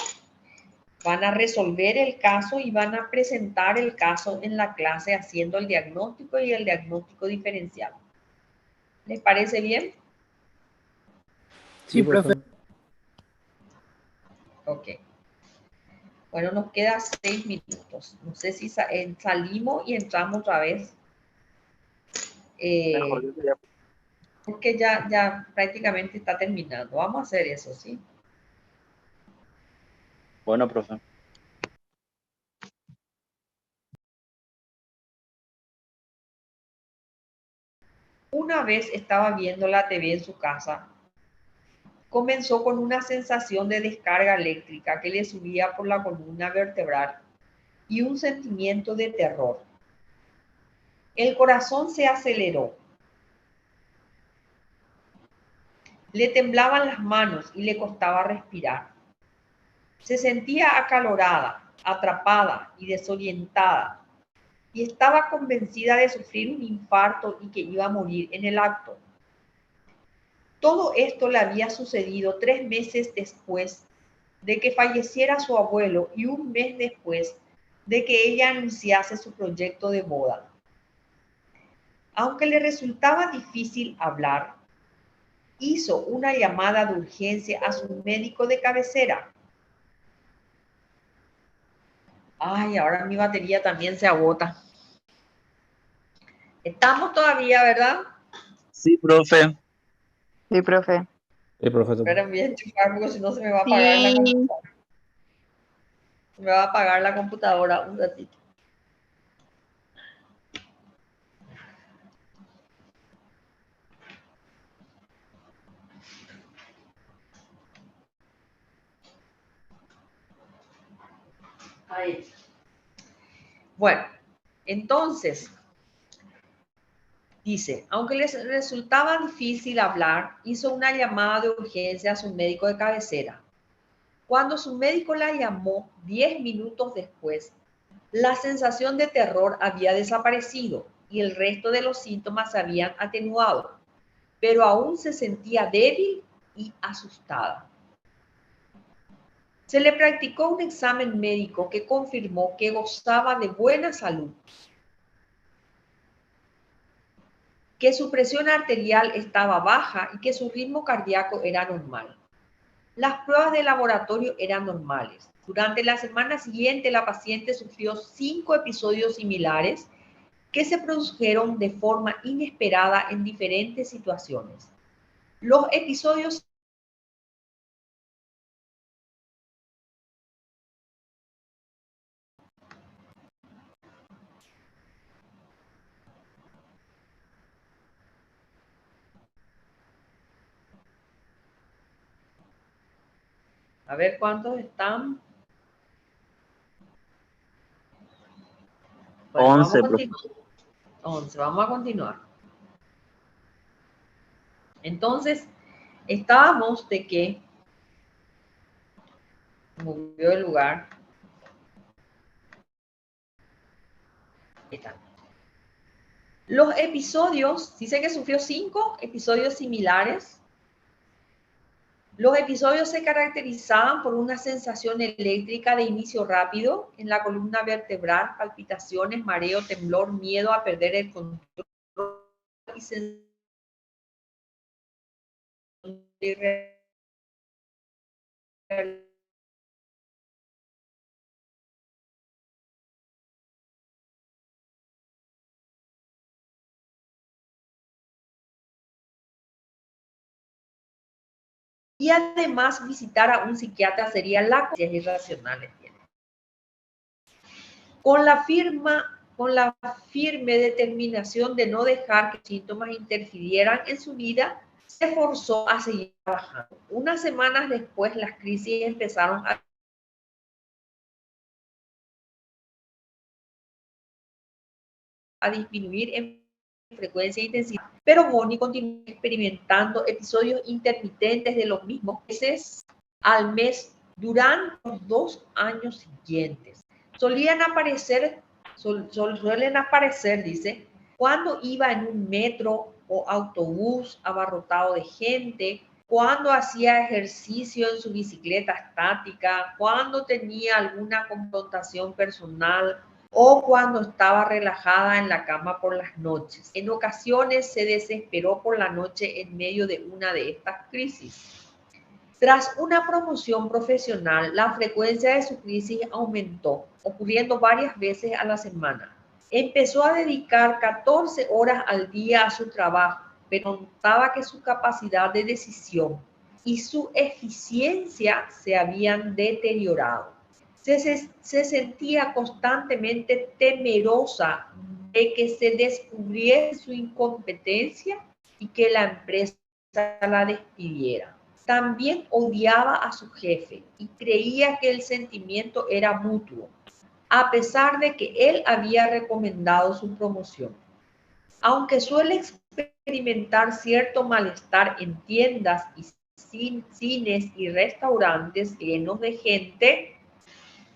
Van a resolver el caso y van a presentar el caso en la clase haciendo el diagnóstico y el diagnóstico diferencial. ¿Les parece bien? Sí, profe. Ok. Bueno, nos quedan 6 minutos. No sé si salimos y entramos otra vez. Mejor yo sería- Porque ya prácticamente está terminando. Vamos a hacer eso, ¿sí? Bueno, profe. Una vez estaba viendo la TV en su casa comenzó con una sensación de descarga eléctrica que le subía por la columna vertebral y un sentimiento de terror. El corazón se aceleró. Le temblaban las manos y le costaba respirar. Se sentía acalorada, atrapada y desorientada, y estaba convencida de sufrir un infarto y que iba a morir en el acto. Todo esto le había sucedido 3 meses después de que falleciera su abuelo y un mes después de que ella anunciase su proyecto de boda. Aunque le resultaba difícil hablar, hizo una llamada de urgencia a su médico de cabecera. Ay, ahora mi batería también se agota. Estamos todavía, ¿verdad? Sí, profe. Sí, profe. Profesor. Esperen bien, chupar, porque si no se me va a apagar la Sí. computadora. Se me va a apagar la computadora un ratito. Ahí. Bueno, entonces, dice, aunque les resultaba difícil hablar, hizo una llamada de urgencia a su médico de cabecera. Cuando su médico la llamó 10 minutos después, la sensación de terror había desaparecido y el resto de los síntomas se habían atenuado, pero aún se sentía débil y asustada. Se le practicó un examen médico que confirmó que gozaba de buena salud, que su presión arterial estaba baja y que su ritmo cardíaco era normal. Las pruebas de laboratorio eran normales. Durante la semana siguiente, la paciente sufrió 5 episodios similares que se produjeron de forma inesperada en diferentes situaciones. Los episodios a ver cuántos están. Bueno, 11, vamos a profe. continuar. 11, vamos a continuar. Entonces, estábamos de que movió el lugar. Está. Los episodios, dice que sufrió 5 episodios similares. Los episodios se caracterizaban por una sensación eléctrica de inicio rápido en la columna vertebral, palpitaciones, mareo, temblor, miedo a perder el control y sensación de y además visitar a un psiquiatra sería la consecuencia irracional. Con la firme determinación de no dejar que los síntomas interfirieran en su vida, se forzó a seguir trabajando. Unas semanas después, las crisis empezaron a disminuir en frecuencia e intensidad, pero Bonnie continuó experimentando episodios intermitentes de los mismos meses al mes durante los 2 años siguientes. Suelen aparecer, dice, cuando iba en un metro o autobús abarrotado de gente, cuando hacía ejercicio en su bicicleta estática, cuando tenía alguna confrontación personal o cuando estaba relajada en la cama por las noches. En ocasiones se desesperó por la noche en medio de una de estas crisis. Tras una promoción profesional, la frecuencia de su crisis aumentó, ocurriendo varias veces a la semana. Empezó a dedicar 14 horas al día a su trabajo, pero notaba que su capacidad de decisión y su eficiencia se habían deteriorado. Se sentía constantemente temerosa de que se descubriese su incompetencia y que la empresa la despidiera. También odiaba a su jefe y creía que el sentimiento era mutuo, a pesar de que él había recomendado su promoción. Aunque suele experimentar cierto malestar en tiendas y cines y restaurantes llenos de gente,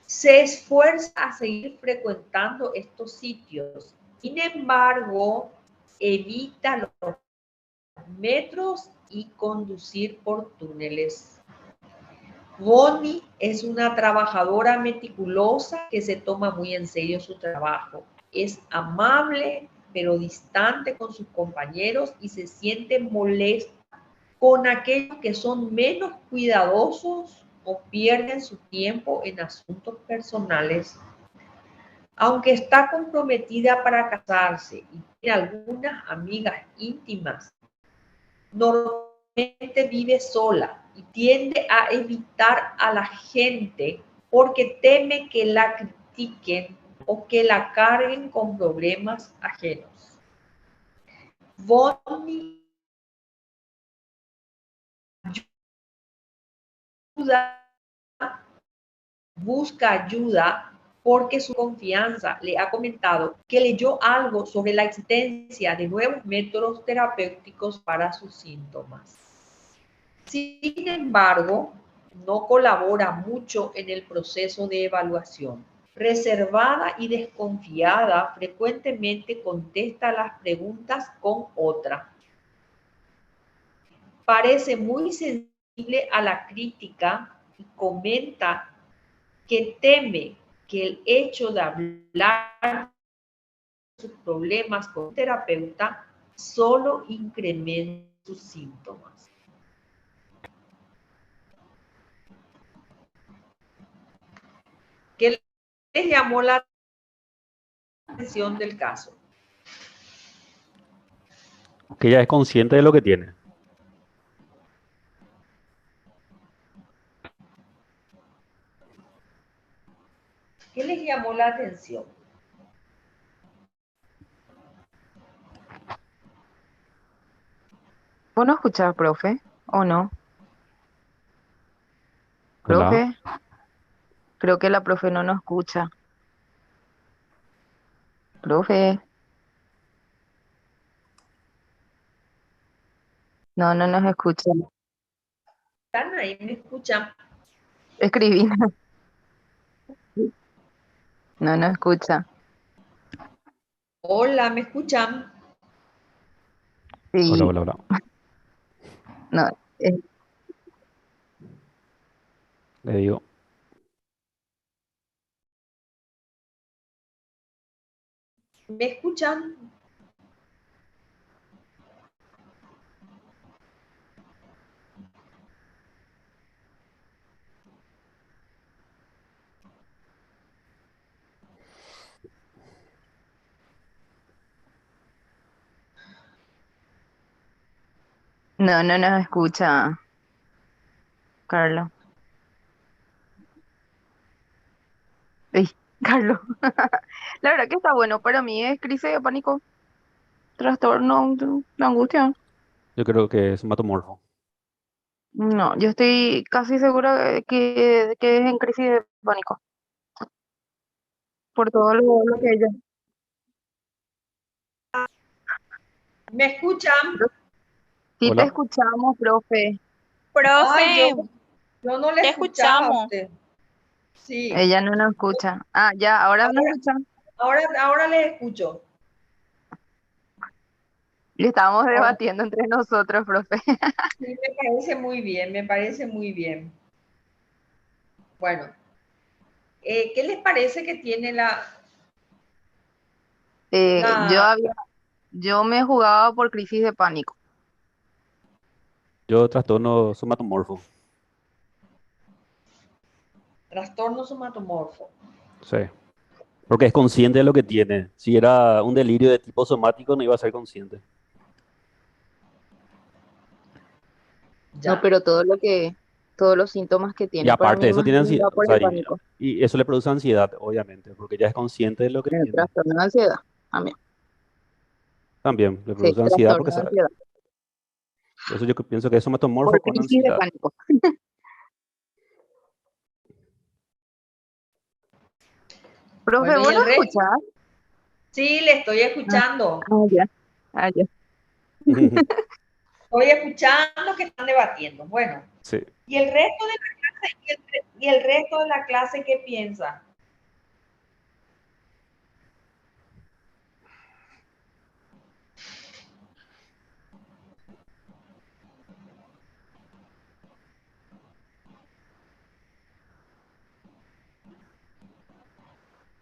se esfuerza a seguir frecuentando estos sitios. Sin embargo, evita los metros y conducir por túneles. Bonnie es una trabajadora meticulosa que se toma muy en serio su trabajo. Es amable, pero distante con sus compañeros y se siente molesta con aquellos que son menos cuidadosos o pierden su tiempo en asuntos personales. Aunque está comprometida para casarse y tiene algunas amigas íntimas, normalmente vive sola y tiende a evitar a la gente porque teme que la critiquen o que la carguen con problemas ajenos. Bonnie busca ayuda porque su confianza le ha comentado que leyó algo sobre la existencia de nuevos métodos terapéuticos para sus síntomas. Sin embargo, no colabora mucho en el proceso de evaluación. Reservada y desconfiada, frecuentemente contesta las preguntas con otra. Parece muy sensible a la crítica y comenta que teme que el hecho de hablar de sus problemas con un terapeuta solo incremente sus síntomas. ¿Qué les llamó la atención del caso? Que ella es consciente de lo que tiene. ¿Qué les llamó la atención? ¿Vos no escuchás, profe? ¿O no? Hola. Profe, creo que la profe no nos escucha. Profe, no, no nos escucha. ¿Están ahí? ¿Me escuchan? Escribí. No nos escucha. Hola, ¿me escuchan? Sí, Hola, hola, hola. no. Le digo. ¿Me escuchan? No, no nos escucha, Carlos. Ey, Carlos. La verdad que está bueno. Para mí es crisis de pánico, trastorno de angustia. Yo creo que es matomorfo. No, yo estoy casi segura que es en crisis de pánico. Por todo lo que ella. ¿Me escuchan? Sí te Hola. escuchamos, profe. Ay, Profe, yo no le te escuchaba a escuchamos. usted. Sí, Ella no nos escucha. Ah, ya, ahora nos ahora, escuchan. ahora les escucho. Le estábamos Ahora, debatiendo entre nosotros, profe. sí, me parece muy bien, me parece muy bien. Bueno, ¿qué les parece que tiene Eh, yo la había, yo me jugaba por crisis de pánico. Yo trastorno somatomorfo. trastorno somatomorfo? Sí. Porque es consciente de lo que tiene. Si era un delirio de tipo somático, no iba a ser consciente. No, Ya. pero todos los síntomas que Y tiene, para aparte mí de eso más tiene bien ansiedad. va O por sea, el pánico. y eso le produce ansiedad, obviamente, porque ya es consciente de lo que El tiene. trastorno de ansiedad, también. También le Sí, produce ansiedad porque trastorno de sabe. ansiedad. Por eso yo pienso que es somatomorfo Por con crisis de ansiedad. pánico. Profe, Bueno, y ¿vos no el resto, escuchás? sí, le estoy Ah, escuchando. ya. Ah, ya. Estoy escuchando que están debatiendo. Bueno, Sí. ¿y el resto de la clase, y el resto de la clase qué piensa?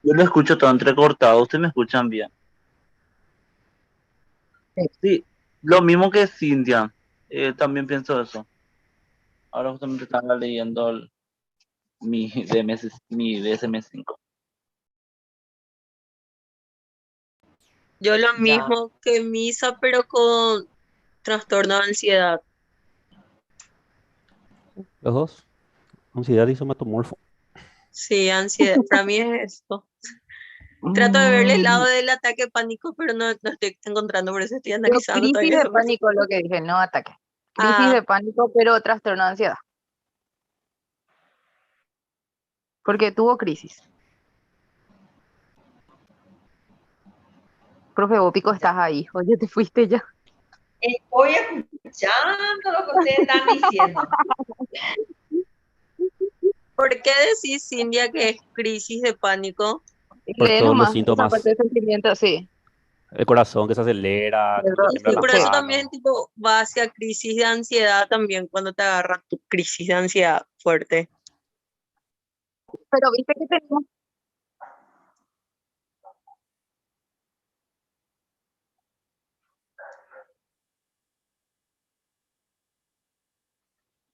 Yo lo escucho todo entrecortado, ustedes me escuchan bien. Sí. Sí, lo mismo que Cintia, también pienso eso. Ahora justamente estaba leyendo mi DSM-5. Yo lo Ya. mismo que Misa, pero con trastorno de ansiedad. Los dos. Ansiedad y somatomorfo. Sí, ansiedad. Para mí es esto. Trato de verle el lado Mm, del ataque de pánico, pero no estoy encontrando, por eso estoy yo analizando crisis todavía de esa parte. pánico, lo que dije, no ataque. Crisis Ah, de pánico, pero trastorno de ansiedad. Porque tuvo crisis. Profe, vos pico estás ahí. Oye, te fuiste ya. Estoy escuchando lo que ustedes están diciendo. ¿por qué decís, Cindia, que es crisis de pánico? Por Lee todos los nomás esa parte síntomas. de sentimiento, sí. El corazón que se acelera, que te Y tiemblan sí, las por eso también manos. tipo va hacia crisis de ansiedad también cuando te agarra tu crisis de ansiedad fuerte. Pero viste que tenemos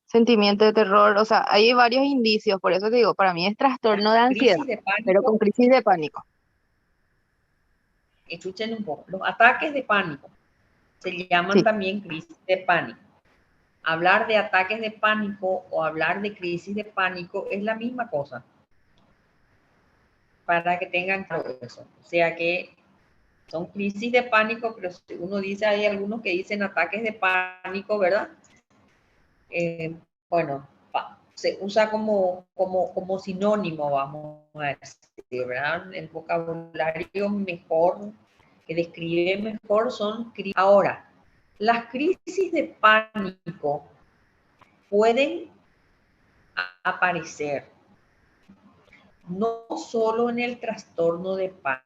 sentimiento de terror, o sea, hay varios indicios, por eso te digo, para mí es Las trastorno de ansiedad, crisis de pero con pánico, crisis de pánico. escuchen un poco, los ataques de pánico se llaman Sí, también crisis de pánico. Hablar de ataques de pánico o hablar de crisis de pánico es la misma cosa, para que tengan claro eso. O sea que son crisis de pánico, pero si uno dice, hay algunos que dicen ataques de pánico, ¿verdad? Bueno, se usa como sinónimo, vamos a decir, ¿verdad? El vocabulario mejor, que describe mejor son crisis. Ahora, las crisis de pánico pueden aparecer no solo en el trastorno de pánico.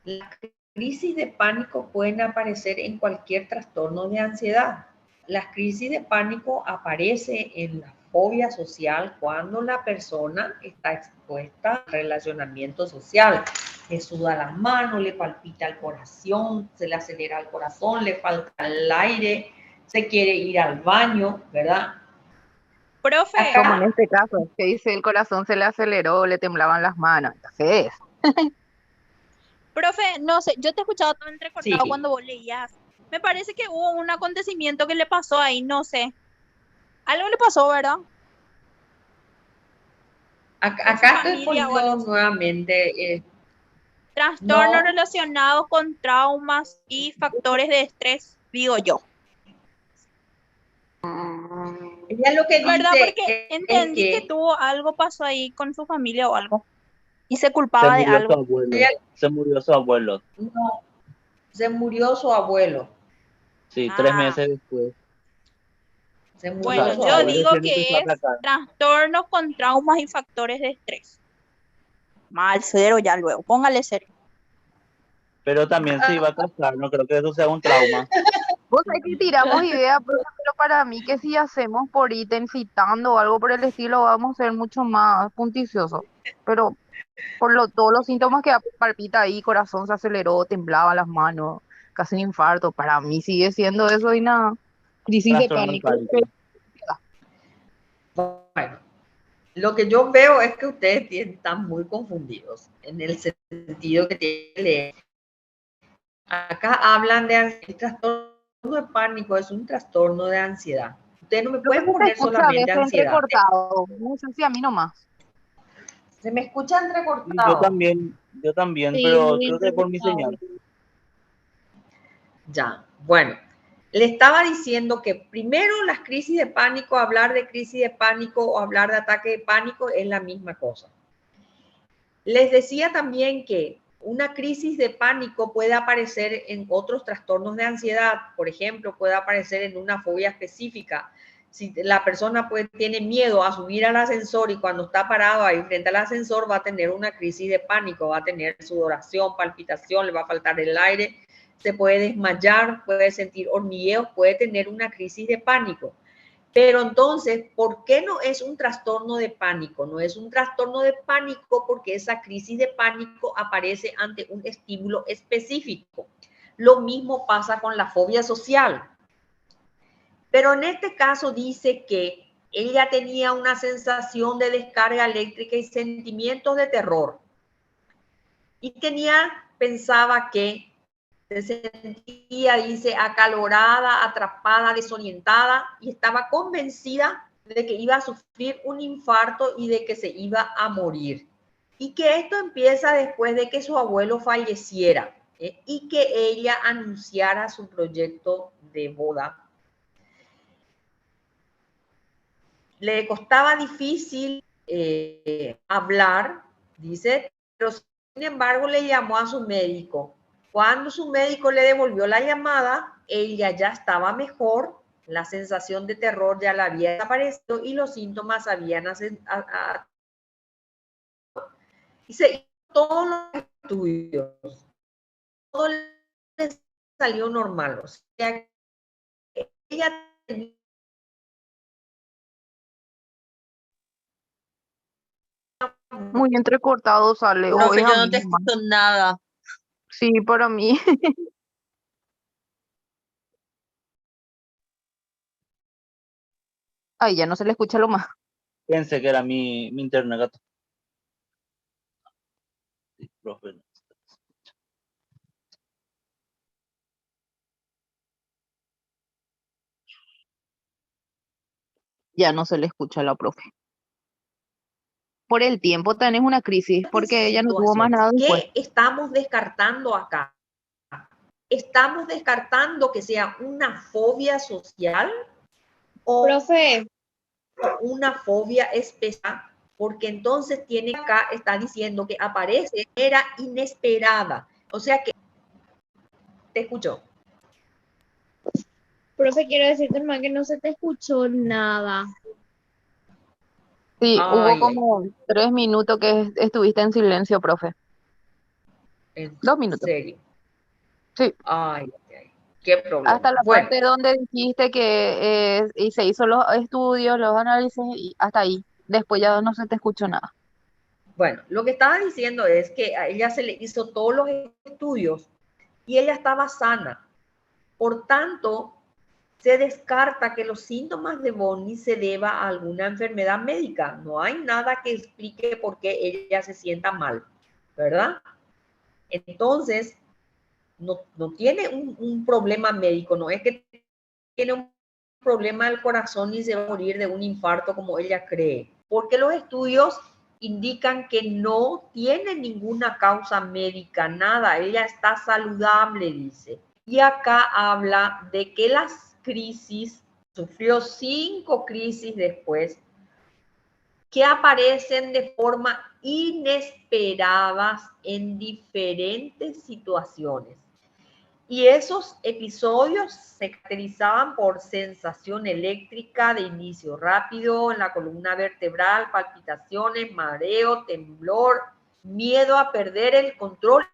Las crisis de pánico pueden aparecer en cualquier trastorno de ansiedad. La crisis de pánico aparece en la fobia social cuando la persona está expuesta al relacionamiento social. Le suda las manos, le palpita el corazón, se le acelera el corazón, le falta el aire, se quiere ir al baño, ¿verdad? Profe, como en Acá, este caso, que dice el corazón se le aceleró, le temblaban las manos, entonces, profe, no sé, yo te he escuchado todo entrecortado sí, cuando vos leías. Me parece que hubo un acontecimiento que le pasó ahí, no sé. Algo le pasó, ¿verdad? Con su acá estoy familia o algo poniendo así. nuevamente, Trastornos no, relacionados con traumas y factores de estrés, digo yo. ella lo que ¿Verdad? dice Porque es entendí que que tuvo algo pasó ahí con su familia o algo. Y se Se culpaba de murió su algo. abuelo. ella Se murió su abuelo. no, se murió su abuelo, Sí, tres Ah, meses después. se O murió bueno, sea, su yo abuelo. digo recién empezó que a es atacar. trastornos con traumas y factores de estrés. Mal, cero ya luego. Póngale cero. Pero también se iba a casar, no creo que eso sea un trauma. vos sabés que tiramos ideas, profe, pero para mí que si hacemos por ítem citando o algo por el estilo, vamos a ser mucho más punticiosos. Pero todos los síntomas que palpita ahí, corazón se aceleró, temblaba las manos, casi un infarto, para mí sigue siendo eso y nada. Crisis de Trastorno de pánico. pánico. Bueno, lo que yo veo es que ustedes están muy confundidos en el sentido que tiene. Acá hablan de el trastorno de pánico, es un trastorno de ansiedad. Ustedes no me Lo que pueden se poner escucha a solamente veces ansiedad. entrecortado, no sé si a mí nomás. Se me escucha Y entrecortado. yo también, Sí, pero muy creo que por mi entrecortado. señal. Ya, bueno. Le estaba diciendo que primero las crisis de pánico, hablar de crisis de pánico o hablar de ataque de pánico es la misma cosa. Les decía también que una crisis de pánico puede aparecer en otros trastornos de ansiedad. Por ejemplo, puede aparecer en una fobia específica. Si la persona tiene miedo a subir al ascensor y cuando está parado ahí frente al ascensor va a tener una crisis de pánico, va a tener sudoración, palpitación, le va a faltar el aire, se puede desmayar, puede sentir hormigueos, puede tener una crisis de pánico. Pero entonces, ¿por qué no es un trastorno de pánico? No es un trastorno de pánico porque esa crisis de pánico aparece ante un estímulo específico. Lo mismo pasa con la fobia social. Pero en este caso dice que ella tenía una sensación de descarga eléctrica y sentimientos de terror. Y pensaba que se sentía, dice, acalorada, atrapada, desorientada y estaba convencida de que iba a sufrir un infarto y de que se iba a morir. Y que esto empieza después de que su abuelo falleciera y que ella anunciara su proyecto de boda. Le costaba difícil hablar, dice, pero sin embargo le llamó a su médico. Cuando su médico le devolvió la llamada, ella ya estaba mejor, la sensación de terror ya la había desaparecido y los síntomas habían y se hizo todos los estudios, todo le salió normal, o sea, ella tenía Muy entrecortado sale, o Profe, es yo a no mí te nomás. escucho nada. Sí, para mí. Ay, ya no se le escucha lo más. Pensé que era mi internet, gato. Sí, profe. Ya no se le escucha a la profe. Por el tiempo tenés una crisis, porque ella no tuvo más situaciones. nada después. ¿Qué estamos descartando acá? ¿Estamos descartando que sea una fobia social o Profe, una fobia especial? Porque entonces tiene acá, está diciendo que aparece, era inesperada. O sea que, te escucho. profe, quiero decirte hermano que no se te escuchó nada. Sí, hubo Ay, ay, como 3 minutos que estuviste en silencio, profe. en 2 minutos. serio. Sí, Ay, ay, qué problema. hasta la Bueno, parte donde dijiste que y se hizo los estudios, los análisis, y hasta ahí. Después ya no se te escuchó nada. bueno, lo que estaba diciendo es que a ella se le hizo todos los estudios y ella estaba sana. Por tanto, se descarta que los síntomas de Bonnie se deba a alguna enfermedad médica. No hay nada que explique por qué ella se sienta mal, ¿verdad? Entonces, no tiene un problema médico, no es que tiene un problema del corazón y se va a morir de un infarto como ella cree, porque los estudios indican que no tiene ninguna causa médica, nada, ella está saludable, dice. Y acá habla de que las crisis, sufrió 5 crisis después, que aparecen de forma inesperadas en diferentes situaciones. Y esos episodios se caracterizaban por sensación eléctrica de inicio rápido en la columna vertebral, palpitaciones, mareo, temblor, miedo a perder el control,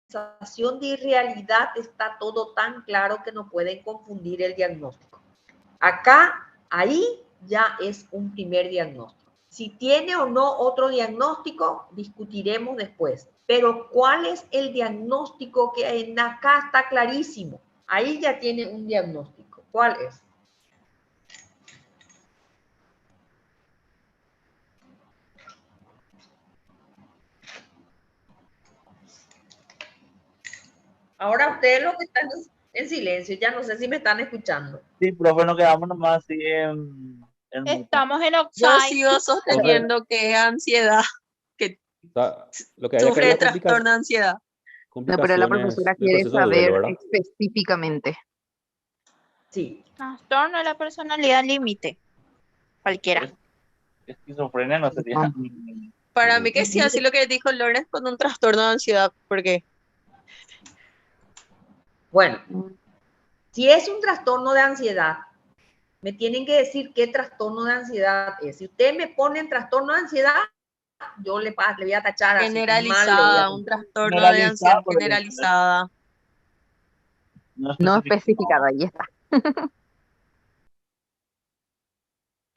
sensación de irrealidad. Está todo tan claro que no pueden confundir el diagnóstico. Acá, ahí ya es un primer diagnóstico. Si tiene o no otro diagnóstico, discutiremos después. Pero ¿cuál es el diagnóstico que en acá está clarísimo? Ahí ya tiene un diagnóstico. ¿Cuál es? Ahora ustedes los que están en silencio, ya no sé si me están escuchando. Sí, profe, nos quedamos nomás así en mute. Estamos en Yo offside. sigo sosteniendo que es ansiedad, que O sea, lo que hay acá es sufre de la complicación. trastorno de ansiedad. No, pero la complicaciones profesora del quiere proceso de duelo, saber ¿verdad? específicamente. Sí. Trastorno de la personalidad límite. Cualquiera. Esquizofrenia no sería. No. Para mí que sí, así lo que dijo Lorenz con un trastorno de ansiedad, porque Bueno, si es un trastorno de ansiedad, me tienen que decir qué trastorno de ansiedad es. Si ustedes me ponen trastorno de ansiedad, yo le voy a tachar así, mal le voy a generalizada, un tachar. trastorno de ansiedad Generalizado, por ejemplo, generalizada. no No específico. especificado, ahí está.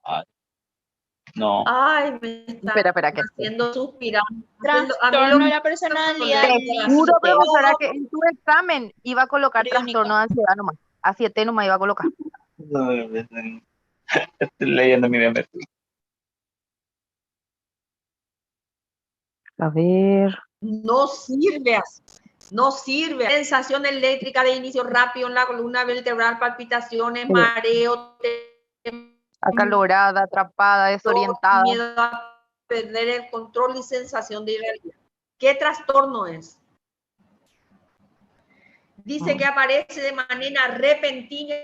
Ah, no. Ay, me está Espera, que haciendo suspirar. A mí Trastorno de la personalidad te juro, límite. profesora, que en tu examen iba a colocar Crónica. trastorno de ansiedad nomás. A 7 nomás iba a colocar. Estoy leyendo mi mente. A ver. No sirve así. No sirve. Sensación eléctrica de inicio rápido en la columna vertebral, palpitaciones, mareo, Acalorada, atrapada, desorientada. miedo a perder el control y sensación de irrealidad. ¿Qué trastorno es? Dice que aparece de manera repentina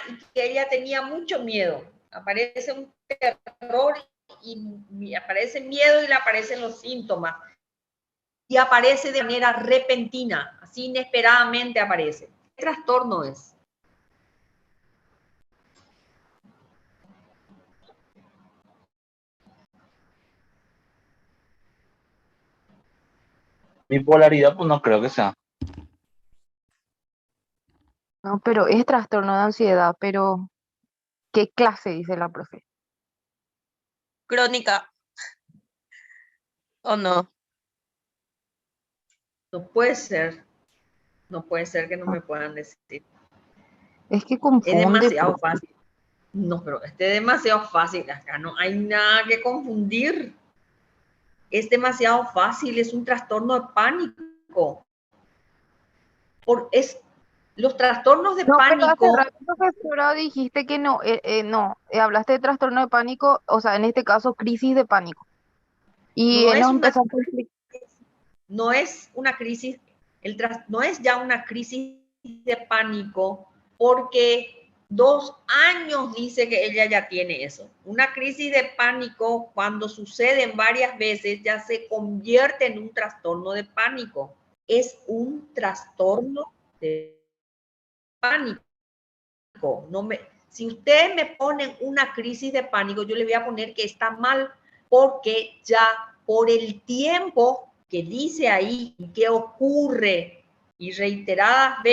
y que ella tenía mucho miedo. Aparece un terror y aparece miedo y le aparecen los síntomas. Y aparece de manera repentina, así inesperadamente aparece. ¿Qué trastorno es? Bipolaridad, pues no creo que sea. No, pero es trastorno de ansiedad, pero ¿qué clase dice la profe? Crónica, ¿o no? No puede ser. No puede ser que no me puedan decir. Es que Es confunde, demasiado fácil. No, pero es demasiado fácil. Acá no hay nada que confundir. Es demasiado fácil. Es un trastorno de pánico. Los trastornos de No, pero hace pánico rato, profesora, dijiste que no, hablaste de trastorno de pánico, o sea, en este caso, crisis de pánico. Y no es nos una, empezaste a explicar. no es una crisis, no es ya una crisis de pánico, porque 2 años dice que ella ya tiene eso. Una crisis de pánico, cuando suceden varias veces, ya se convierte en un trastorno de pánico. Es un trastorno de pánico. Si ustedes me ponen una crisis de pánico, yo le voy a poner que está mal, porque ya por el tiempo que dice ahí que ocurre y reiteradas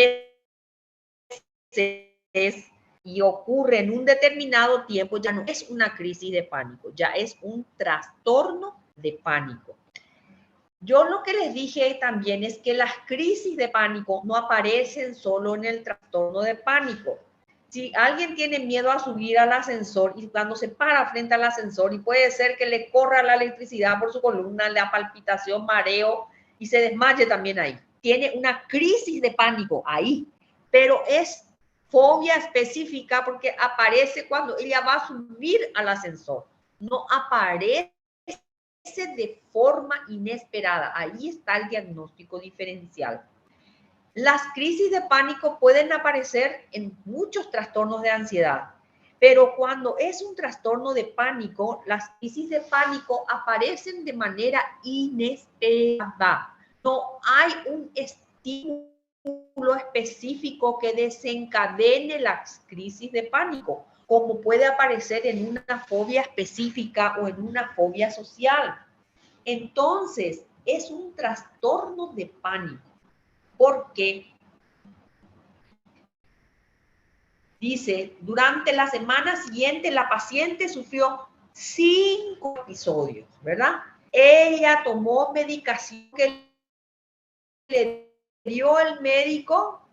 veces y ocurre en un determinado tiempo, ya no es una crisis de pánico, ya es un trastorno de pánico. Yo lo que les dije también es que las crisis de pánico no aparecen solo en el trastorno de pánico. Si alguien tiene miedo a subir al ascensor y cuando se para frente al ascensor, y puede ser que le corra la electricidad por su columna, la palpitación, mareo y se desmaye también ahí. Tiene una crisis de pánico ahí, pero es fobia específica porque aparece cuando ella va a subir al ascensor. No aparece de forma inesperada. Ahí está el diagnóstico diferencial. Las crisis de pánico pueden aparecer en muchos trastornos de ansiedad, pero cuando es un trastorno de pánico, las crisis de pánico aparecen de manera inesperada. No hay un estímulo específico que desencadene las crisis de pánico, como puede aparecer en una fobia específica o en una fobia social. Entonces, es un trastorno de pánico, porque dice, durante la semana siguiente la paciente sufrió 5 episodios, ¿verdad? Ella tomó medicación que le dio el médico,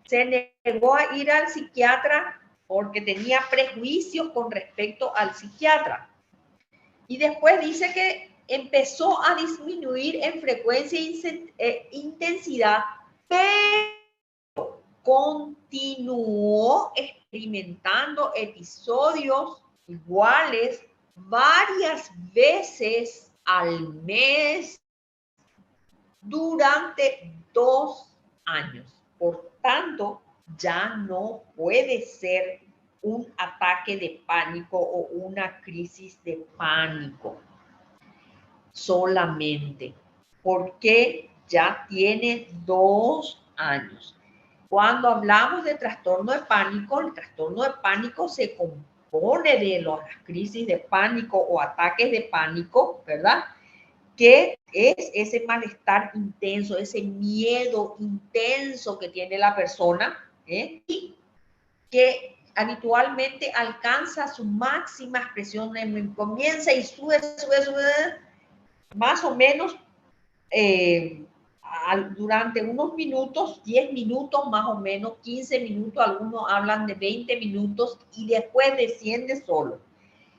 se negó a ir al psiquiatra porque tenía prejuicios con respecto al psiquiatra. Y después dice que empezó a disminuir en frecuencia e intensidad, pero continuó experimentando episodios iguales varias veces al mes durante 2 años. Por tanto, ya no puede ser un ataque de pánico o una crisis de pánico solamente, porque ya tiene 2 años. Cuando hablamos de trastorno de pánico, el trastorno de pánico se compone de las crisis de pánico o ataques de pánico, ¿verdad? Que es ese malestar intenso, ese miedo intenso que tiene la persona, y que habitualmente alcanza su máxima expresión, comienza y sube, más o menos durante unos minutos, 10 minutos, más o menos 15 minutos, algunos hablan de 20 minutos y después desciende solo.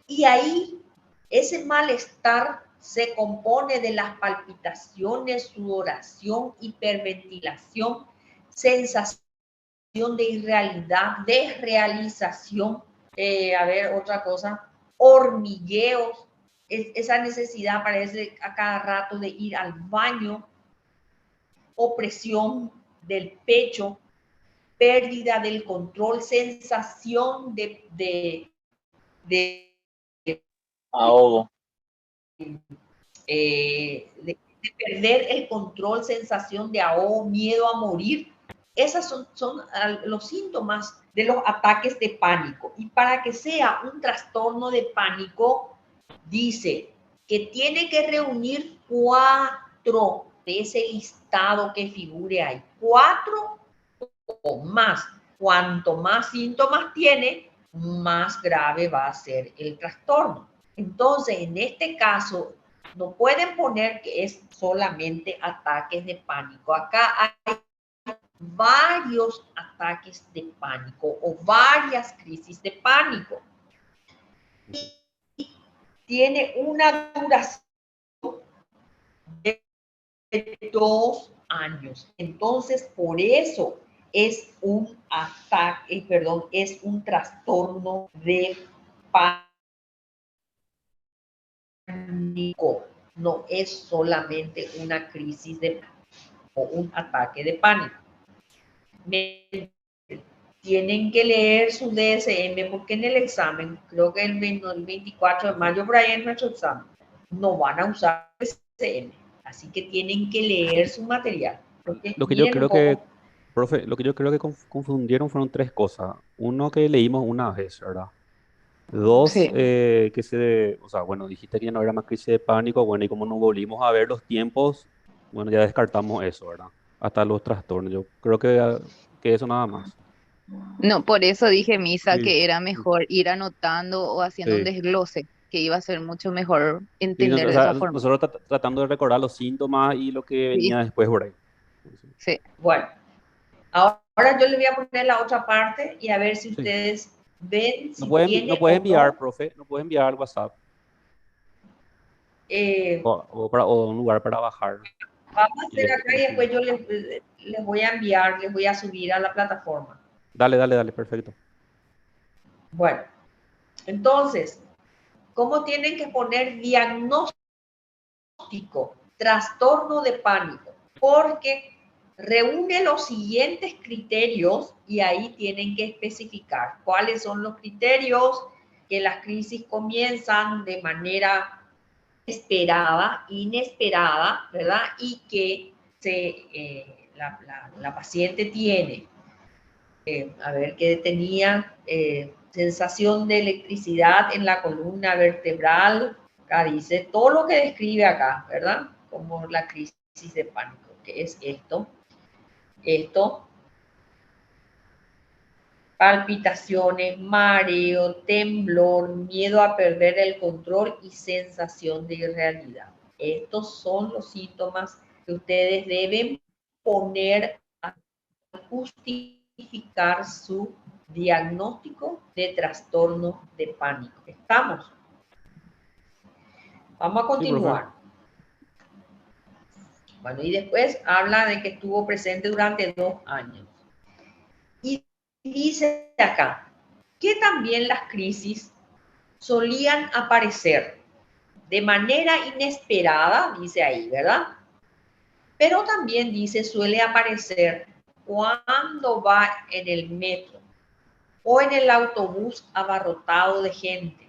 Y ahí ese malestar se compone de las palpitaciones, sudoración, hiperventilación, sensación de irrealidad, desrealización, otra cosa, hormigueos, esa necesidad parece a cada rato de ir al baño, opresión del pecho, pérdida del control, sensación de Ahogo. De perder el control, sensación de ahogo, miedo a morir. Esas son los síntomas de los ataques de pánico. Y para que sea un trastorno de pánico, dice que tiene que reunir 4 de ese listado que figure ahí. 4 o más. Cuanto más síntomas tiene, más grave va a ser el trastorno. Entonces, en este caso, no pueden poner que es solamente ataques de pánico. Acá hay varios ataques de pánico o varias crisis de pánico. Y tiene una duración de 2 años. Entonces, por eso es un ataque, es un trastorno de pánico. No es solamente una crisis de pánico o un ataque de pánico. Tienen que leer su DSM porque en el examen, creo que el 24 de mayo, por ahí en nuestro examen, no van a usar el DSM. Así que tienen que leer su material. Lo que yo creo que, profe, lo que yo creo que confundieron fueron 3 cosas. Uno, que leímos una vez, ¿verdad? 2, Sí. o sea, bueno, dijiste que no era más crisis de pánico, bueno, y como no volvimos a ver los tiempos, bueno, ya descartamos eso, ¿verdad? Hasta los trastornos. Yo creo que eso nada más. No, por eso dije, Misa, Sí, que era sí, mejor ir anotando o haciendo un sí. desglose, que iba a ser mucho mejor Sí, entender o de sea, esa forma. nosotros tratando de recordar los síntomas y lo que Sí, venía después por ahí. sí. Bueno, ahora yo le voy a poner la otra parte y a ver si Sí. ustedes ven No si pueden, no tiene puedes o enviar, no. profe, no puedes enviar al WhatsApp Eh, o un lugar para bajar. Vamos a Y hacer acá y después yo les voy a enviar, les voy a subir a la plataforma. Dale, perfecto. Bueno, entonces, ¿cómo tienen que poner diagnóstico? Trastorno de pánico, porque reúne los siguientes criterios y ahí tienen que especificar cuáles son los criterios: que las crisis comienzan de manera esperada, inesperada, ¿verdad? Y que la paciente tiene, a ver, que tenía sensación de electricidad en la columna vertebral. Acá dice todo lo que describe acá, ¿verdad? Como la crisis de pánico, que es esto, palpitaciones, mareo, temblor, miedo a perder el control y sensación de irrealidad. Estos son los síntomas que ustedes deben poner a justificar su diagnóstico de trastorno de pánico. ¿Estamos? Vamos a Sí, profe. continuar. Bueno, y después habla de que estuvo presente durante 2 años. Y dice acá que también las crisis solían aparecer de manera inesperada, dice ahí, ¿verdad? Pero también dice, suele aparecer cuando va en el metro o en el autobús abarrotado de gente,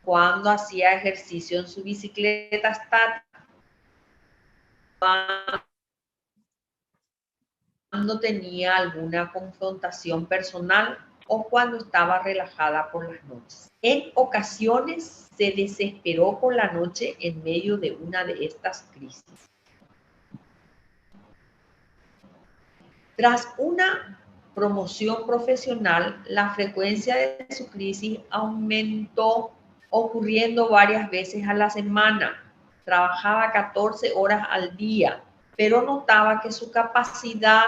cuando hacía ejercicio en su bicicleta estática, cuando tenía alguna confrontación personal o cuando estaba relajada por las noches. En ocasiones se desesperó por la noche en medio de una de estas crisis. Tras una promoción profesional, la frecuencia de su crisis aumentó, ocurriendo varias veces a la semana. Trabajaba 14 horas al día, pero notaba que su capacidad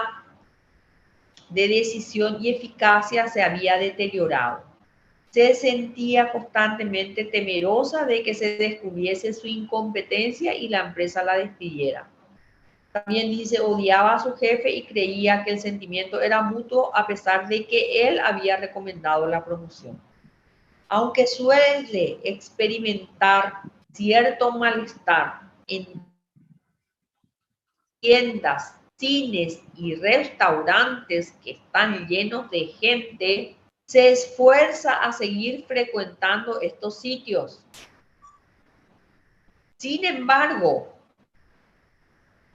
de decisión y eficacia se había deteriorado. Se sentía constantemente temerosa de que se descubriese su incompetencia y la empresa la despidiera. También dice, odiaba a su jefe y creía que el sentimiento era mutuo a pesar de que él había recomendado la promoción. Aunque suele experimentar cierto malestar en tiendas, cines y restaurantes que están llenos de gente, se esfuerza a seguir frecuentando estos sitios. Sin embargo,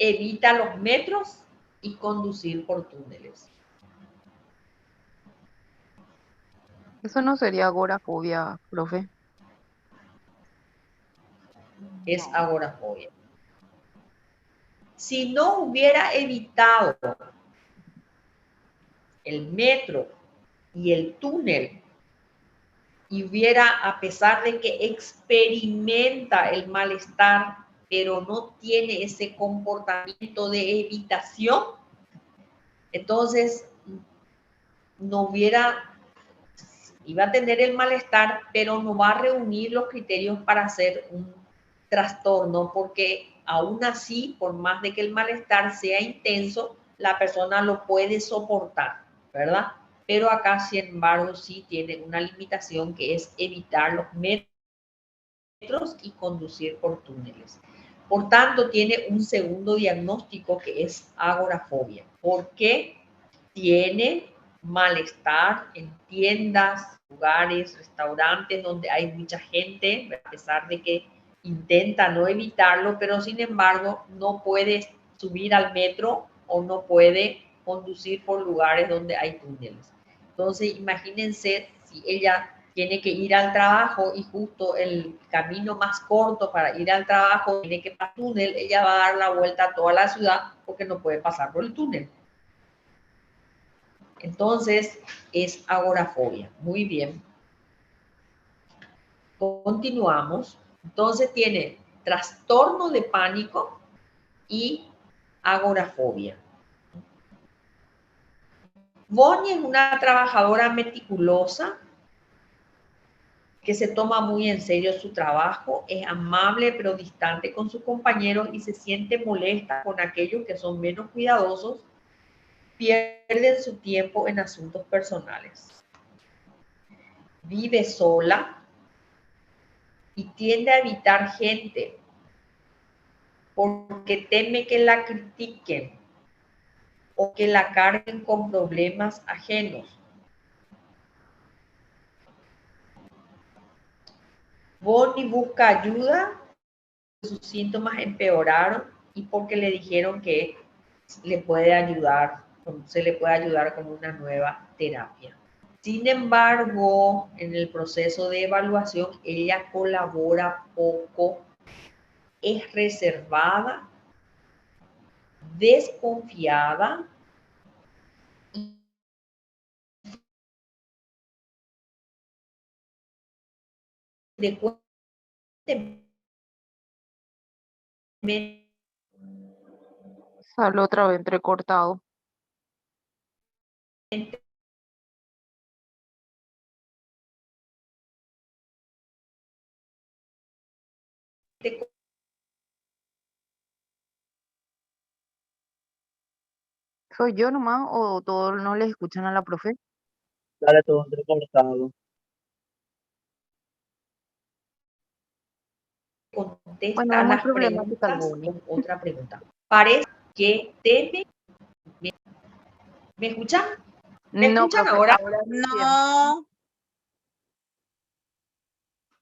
evita los metros y conducir por túneles. Eso no sería agorafobia, profe. Es agorafobia. Si no hubiera evitado el metro y el túnel y hubiera, a pesar de que experimenta el malestar, pero no tiene ese comportamiento de evitación, entonces no hubiera, iba a tener el malestar, pero no va a reunir los criterios para hacer un trastorno, porque aún así, por más de que el malestar sea intenso, la persona lo puede soportar, ¿verdad? Pero acá, sin embargo, sí tiene una limitación que es evitar los metros y conducir por túneles. Por tanto, tiene un segundo diagnóstico que es agorafobia, porque tiene malestar en tiendas, lugares, restaurantes donde hay mucha gente, a pesar de que intenta no evitarlo, pero sin embargo no puede subir al metro o no puede conducir por lugares donde hay túneles. Entonces, imagínense si ella tiene que ir al trabajo y justo el camino más corto para ir al trabajo tiene que pasar el túnel, ella va a dar la vuelta a toda la ciudad porque no puede pasar por el túnel. Entonces, es agorafobia. Muy bien. Continuamos. Entonces, tiene trastorno de pánico y agorafobia. Bonnie es una trabajadora meticulosa que se toma muy en serio su trabajo, es amable pero distante con sus compañeros y se siente molesta con aquellos que son menos cuidadosos, pierden su tiempo en asuntos personales. Vive sola y tiende a evitar gente porque teme que la critiquen o que la carguen con problemas ajenos. Bonnie busca ayuda, sus síntomas empeoraron y porque le dijeron que le puede ayudar, se le puede ayudar con una nueva terapia. Sin embargo, en el proceso de evaluación, ella colabora poco, es reservada, desconfiada y frecuentemente Sale otra vez entrecortado. ¿Soy yo nomás o todos no les escuchan a la profe? Sale todo entrecortado. contesta Bueno, es muy las problemática el preguntas bullying. con otra pregunta. Parece que teme. ¿Me escuchan? ¿Me No, escuchan profe, ahora? ahora recién. No,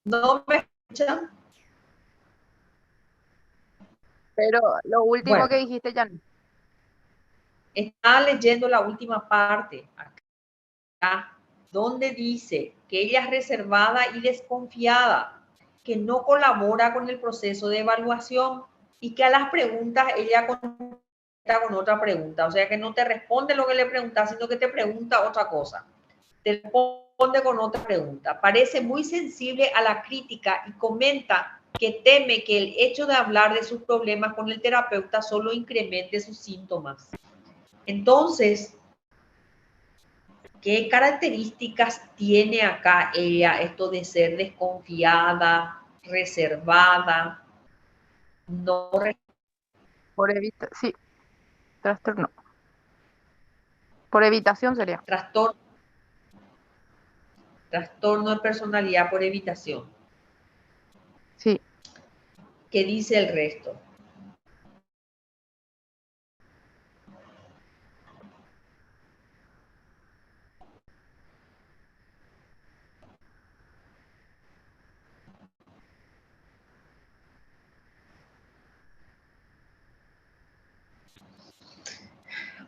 ¿No me escuchan? Pero lo último Bueno, que dijiste ya no. estaba leyendo la última parte acá, donde dice que ella es reservada y desconfiada, que no colabora con el proceso de evaluación y que a las preguntas ella contesta con otra pregunta. O sea, que no te responde lo que le preguntas, sino que te pregunta otra cosa. Te responde con otra pregunta. Parece muy sensible a la crítica y comenta que teme que el hecho de hablar de sus problemas con el terapeuta solo incremente sus síntomas. Entonces, ¿qué características tiene acá ella esto de ser desconfiada, reservada, no Por evitar, sí, trastorno. Por evitación sería. trastorno de personalidad por evitación? Sí. ¿Qué dice el resto?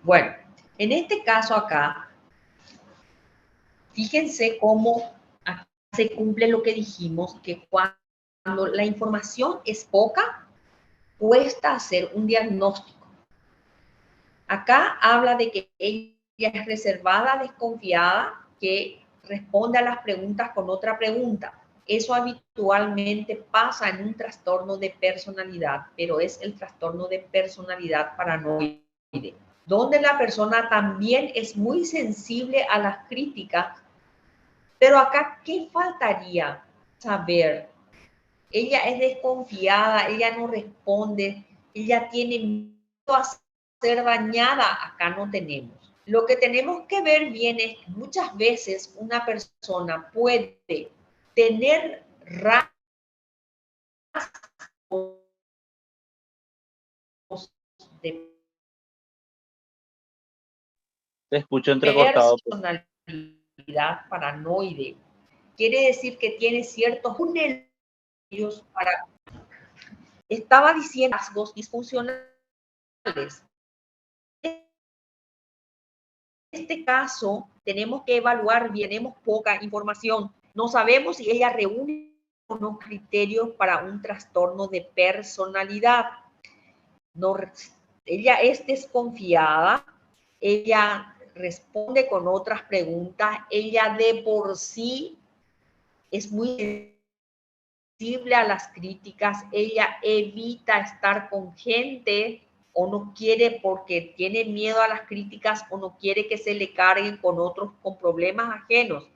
Bueno, en este caso acá, fíjense cómo se cumple lo que dijimos, que cuando la información es poca, cuesta hacer un diagnóstico. Acá habla de que ella es reservada, desconfiada, que responde a las preguntas con otra pregunta. Eso habitualmente pasa en un trastorno de personalidad, pero es el trastorno de personalidad paranoide, donde la persona también es muy sensible a las críticas. Pero acá, ¿qué faltaría saber? Ella es desconfiada, ella no responde, ella tiene miedo a ser dañada, acá no tenemos. Lo que tenemos que ver bien es que muchas veces una persona puede tener rasgos de Te escucho entrecortado. personalidad paranoide. Quiere decir que tiene ciertos nervios para... Estaba diciendo rasgos disfuncionales. En este caso, tenemos que evaluar bien, tenemos poca información. No sabemos si ella reúne unos criterios para un trastorno de personalidad. No, ella es desconfiada, ella responde con otras preguntas, ella de por sí es muy sensible a las críticas, ella evita estar con gente o no quiere porque tiene miedo a las críticas o no quiere que se le carguen con otros, con problemas ajenos.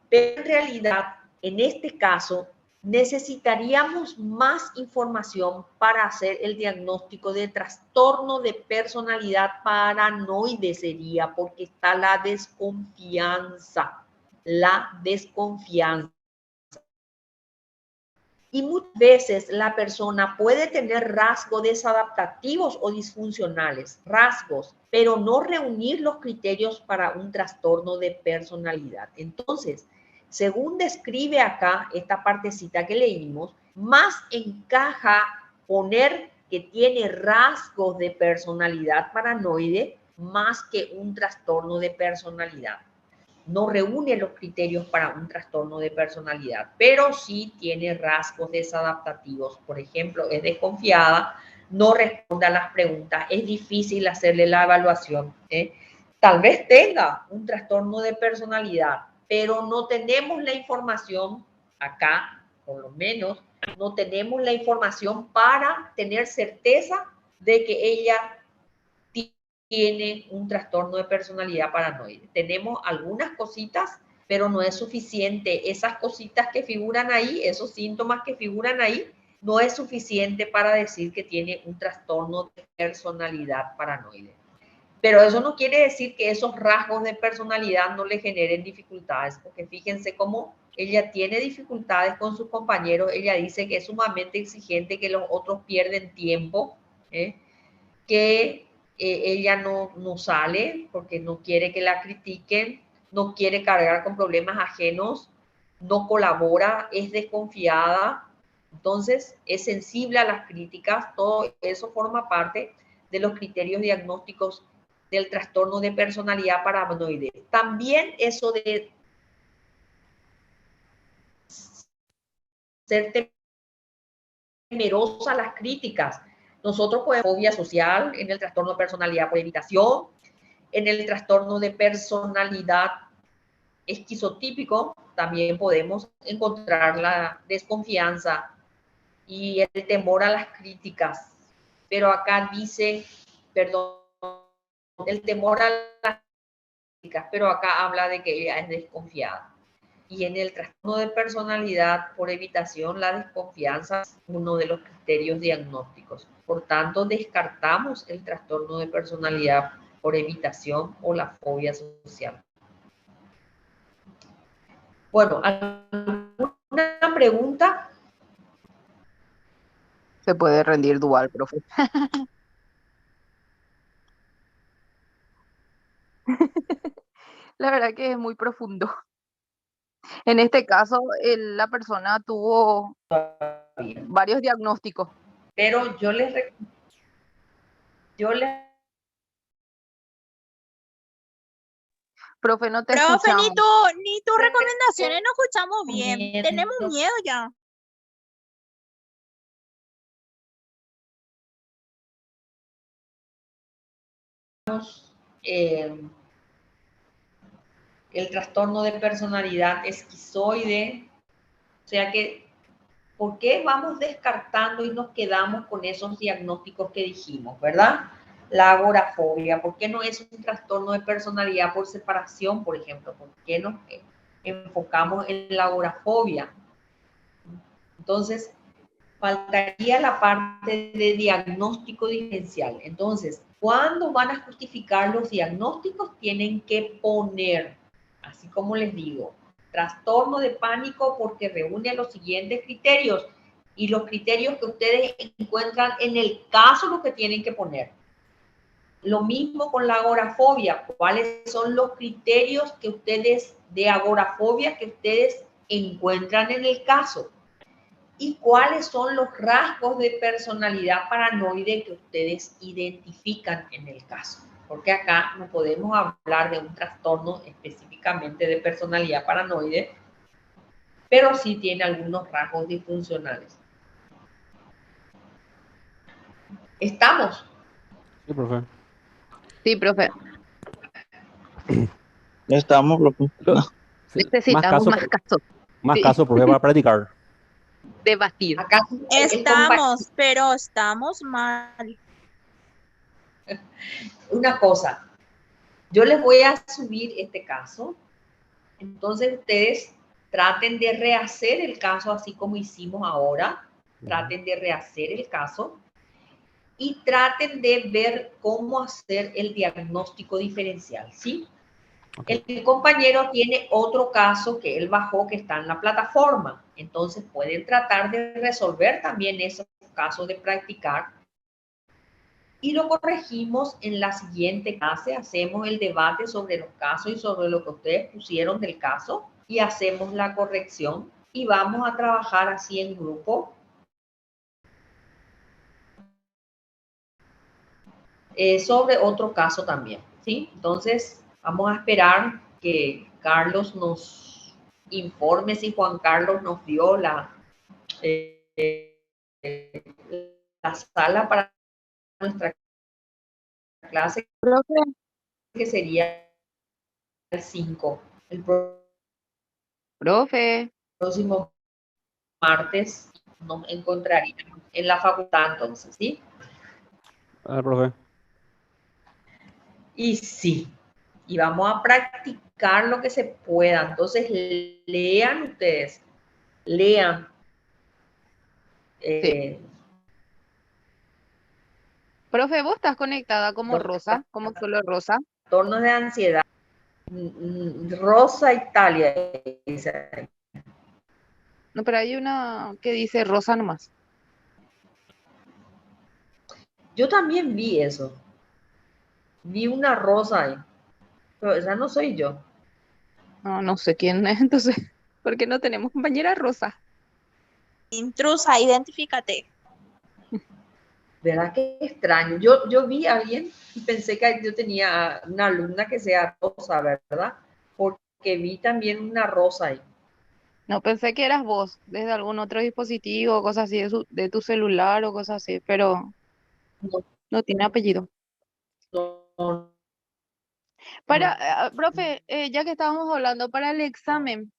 Pero en realidad, en este caso, necesitaríamos más información para hacer el diagnóstico de trastorno de personalidad paranoide sería, porque está la desconfianza, Y muchas veces la persona puede tener rasgos desadaptativos o disfuncionales, rasgos, pero no reunir los criterios para un trastorno de personalidad. Entonces, según describe acá esta partecita que leímos, más encaja poner que tiene rasgos de personalidad paranoide más que un trastorno de personalidad. No reúne los criterios para un trastorno de personalidad, pero sí tiene rasgos desadaptativos. Por ejemplo, es desconfiada, no responde a las preguntas, es difícil hacerle la evaluación. Tal vez tenga un trastorno de personalidad, pero no tenemos la información acá, por lo menos, no tenemos la información para tener certeza de que ella tiene un trastorno de personalidad paranoide. Tenemos algunas cositas, pero no es suficiente. Esas cositas que figuran ahí, esos síntomas que figuran ahí, no es suficiente para decir que tiene un trastorno de personalidad paranoide. Pero eso no quiere decir que esos rasgos de personalidad no le generen dificultades, porque fíjense cómo ella tiene dificultades con sus compañeros, ella dice que es sumamente exigente, que los otros pierden tiempo, que ella no sale porque no quiere que la critiquen, no quiere cargar con problemas ajenos, no colabora, es desconfiada, entonces es sensible a las críticas. Todo eso forma parte de los criterios diagnósticos del trastorno de personalidad paranoide. También eso de ser temerosa a las críticas. Nosotros podemos fobia social en el trastorno de personalidad por evitación, en el trastorno de personalidad esquizotípico también podemos encontrar la desconfianza y el temor a las críticas. Pero acá dice, perdón, el temor a las críticas, pero acá habla de que ella es desconfiada. Y en el trastorno de personalidad por evitación, la desconfianza es uno de los criterios diagnósticos. Por tanto, descartamos el trastorno de personalidad por evitación o la fobia social. Bueno, ¿alguna pregunta? Se puede rendir dual, profe. La verdad que es muy profundo. En este caso, la persona tuvo varios diagnósticos. Pero yo les Profe, no te Profe, escuchamos. ni tus recomendaciones no escuchamos bien. Tenemos miedo ya. el trastorno de personalidad esquizoide, o sea que, ¿por qué vamos descartando y nos quedamos con esos diagnósticos que dijimos, verdad? La agorafobia, ¿por qué no es un trastorno de personalidad por separación, por ejemplo? ¿Por qué nos enfocamos en la agorafobia? Entonces, faltaría la parte de diagnóstico diferencial. Entonces, cuando van a justificar los diagnósticos, tienen que poner, así como les digo, trastorno de pánico porque reúne los siguientes criterios y los criterios que ustedes encuentran en el caso lo que tienen que poner. Lo mismo con la agorafobia. ¿Cuáles son los criterios que ustedes de agorafobia que ustedes encuentran en el caso? ¿Y cuáles son los rasgos de personalidad paranoide que ustedes identifican en el caso? Porque acá no podemos hablar de un trastorno específicamente de personalidad paranoide, pero sí tiene algunos rasgos disfuncionales. ¿Estamos? Sí, profe. Sí, profe. Ya estamos, profe. Sí, Necesitamos más casos. más Sí. casos, profe, para practicar. Debatir. Acá Estamos, pero estamos mal. una cosa, yo les voy a subir este caso, entonces ustedes traten de rehacer el caso así como hicimos ahora, traten de rehacer el caso y traten de ver cómo hacer el diagnóstico diferencial, ¿sí? Okay. El compañero tiene otro caso que él bajó que está en la plataforma, entonces pueden tratar de resolver también esos casos de practicar y lo corregimos en la siguiente clase, hacemos el debate sobre los casos y sobre lo que ustedes pusieron del caso y hacemos la corrección y vamos a trabajar así en grupo. Sobre otro caso también, ¿sí? Entonces, vamos a esperar que Carlos nos informe si Juan Carlos nos dio la sala para nuestra clase, Profe, que sería el 5. El profe, próximo martes nos encontraríamos en la facultad entonces, ¿sí? A ver, profe. Y sí, y vamos a practicar lo que se pueda. Entonces, lean ustedes, lean. sí. Profe, ¿vos estás conectada como Rosa? ¿Como solo Rosa? Trastornos de ansiedad. Rosa Italia. No, pero hay una que dice Rosa nomás. Yo también vi eso. Vi una rosa ahí. Pero esa no soy yo. No, no sé quién es, entonces, porque no tenemos compañera rosa. Intrusa, identifícate. ¿Verdad que extraño? Yo vi a alguien y pensé que yo tenía una alumna que sea rosa, ¿verdad? Porque vi también una rosa ahí. No pensé que eras vos, desde algún otro dispositivo, cosas así, de tu celular o cosas así, pero No, no tiene apellido. no, Para, no, profe, ya que estábamos hablando para el examen,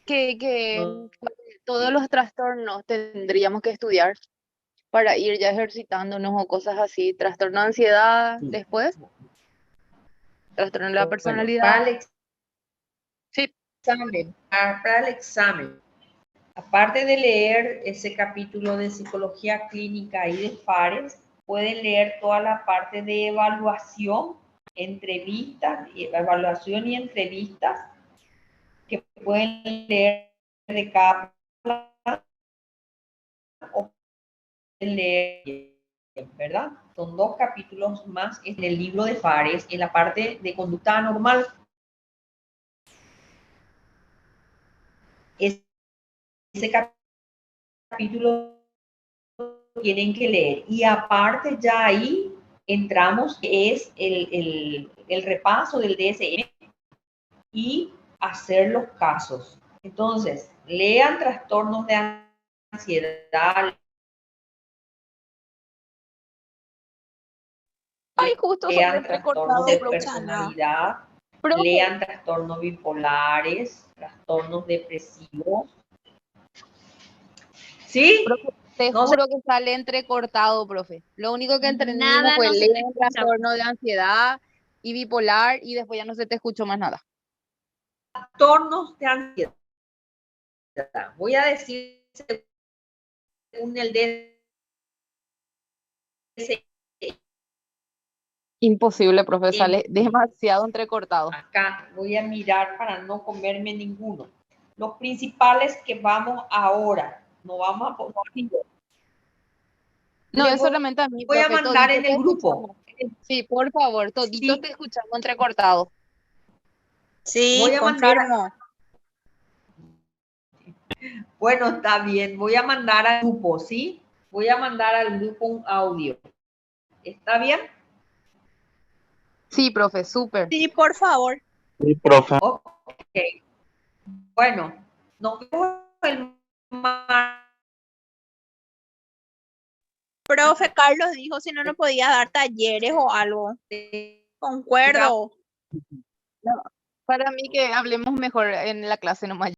que no. todos los trastornos tendríamos que estudiar para ir ya ejercitándonos o cosas así. Trastorno de ansiedad, después, trastorno de la Bueno, para personalidad. el Sí, examen, para el examen, aparte de leer ese capítulo de psicología clínica y de Fares, pueden leer toda la parte de evaluación, entrevistas, evaluación y entrevistas que pueden leer de cada o pueden leer, ¿verdad? Son 2 capítulos más en el libro de Fares, en la parte de conducta anormal. Ese capítulo tienen que leer. Y aparte ya ahí entramos, que es el repaso del DSM y hacer los casos. Entonces, lean trastornos de ansiedad, Ay, justo son lean trastornos entrecortados, de Roxana. personalidad, Profe, lean trastornos bipolares, trastornos depresivos. ¿Sí? profe, te No sé, juro que sale entrecortado, profe. Lo único que entendimos nada fue no se leer te escucha. trastorno de ansiedad y bipolar y después ya no se te escuchó más nada. trastornos de ansiedad. Voy a decir según el DSM. Imposible, profe, sale demasiado entrecortado. Acá voy a mirar para no comerme ninguno. Los principales que vamos ahora, no vamos a poner. No, Le es solamente a mí, voy a profe, mandar todito en te el escuchamos. grupo. Sí, por favor, todito te Sí, escuchamos entrecortado. Sí, voy a mandar. confirmo. Bueno, está bien. Voy a mandar al grupo, ¿sí? Voy a mandar al grupo un audio. ¿Está bien? Sí, profe, súper. Sí, por favor. Sí, profe. Ok. Bueno, nos vemos el martes. Profe Carlos dijo si no nos podía dar talleres o algo. Concuerdo. No, para mí que hablemos mejor en la clase nomás.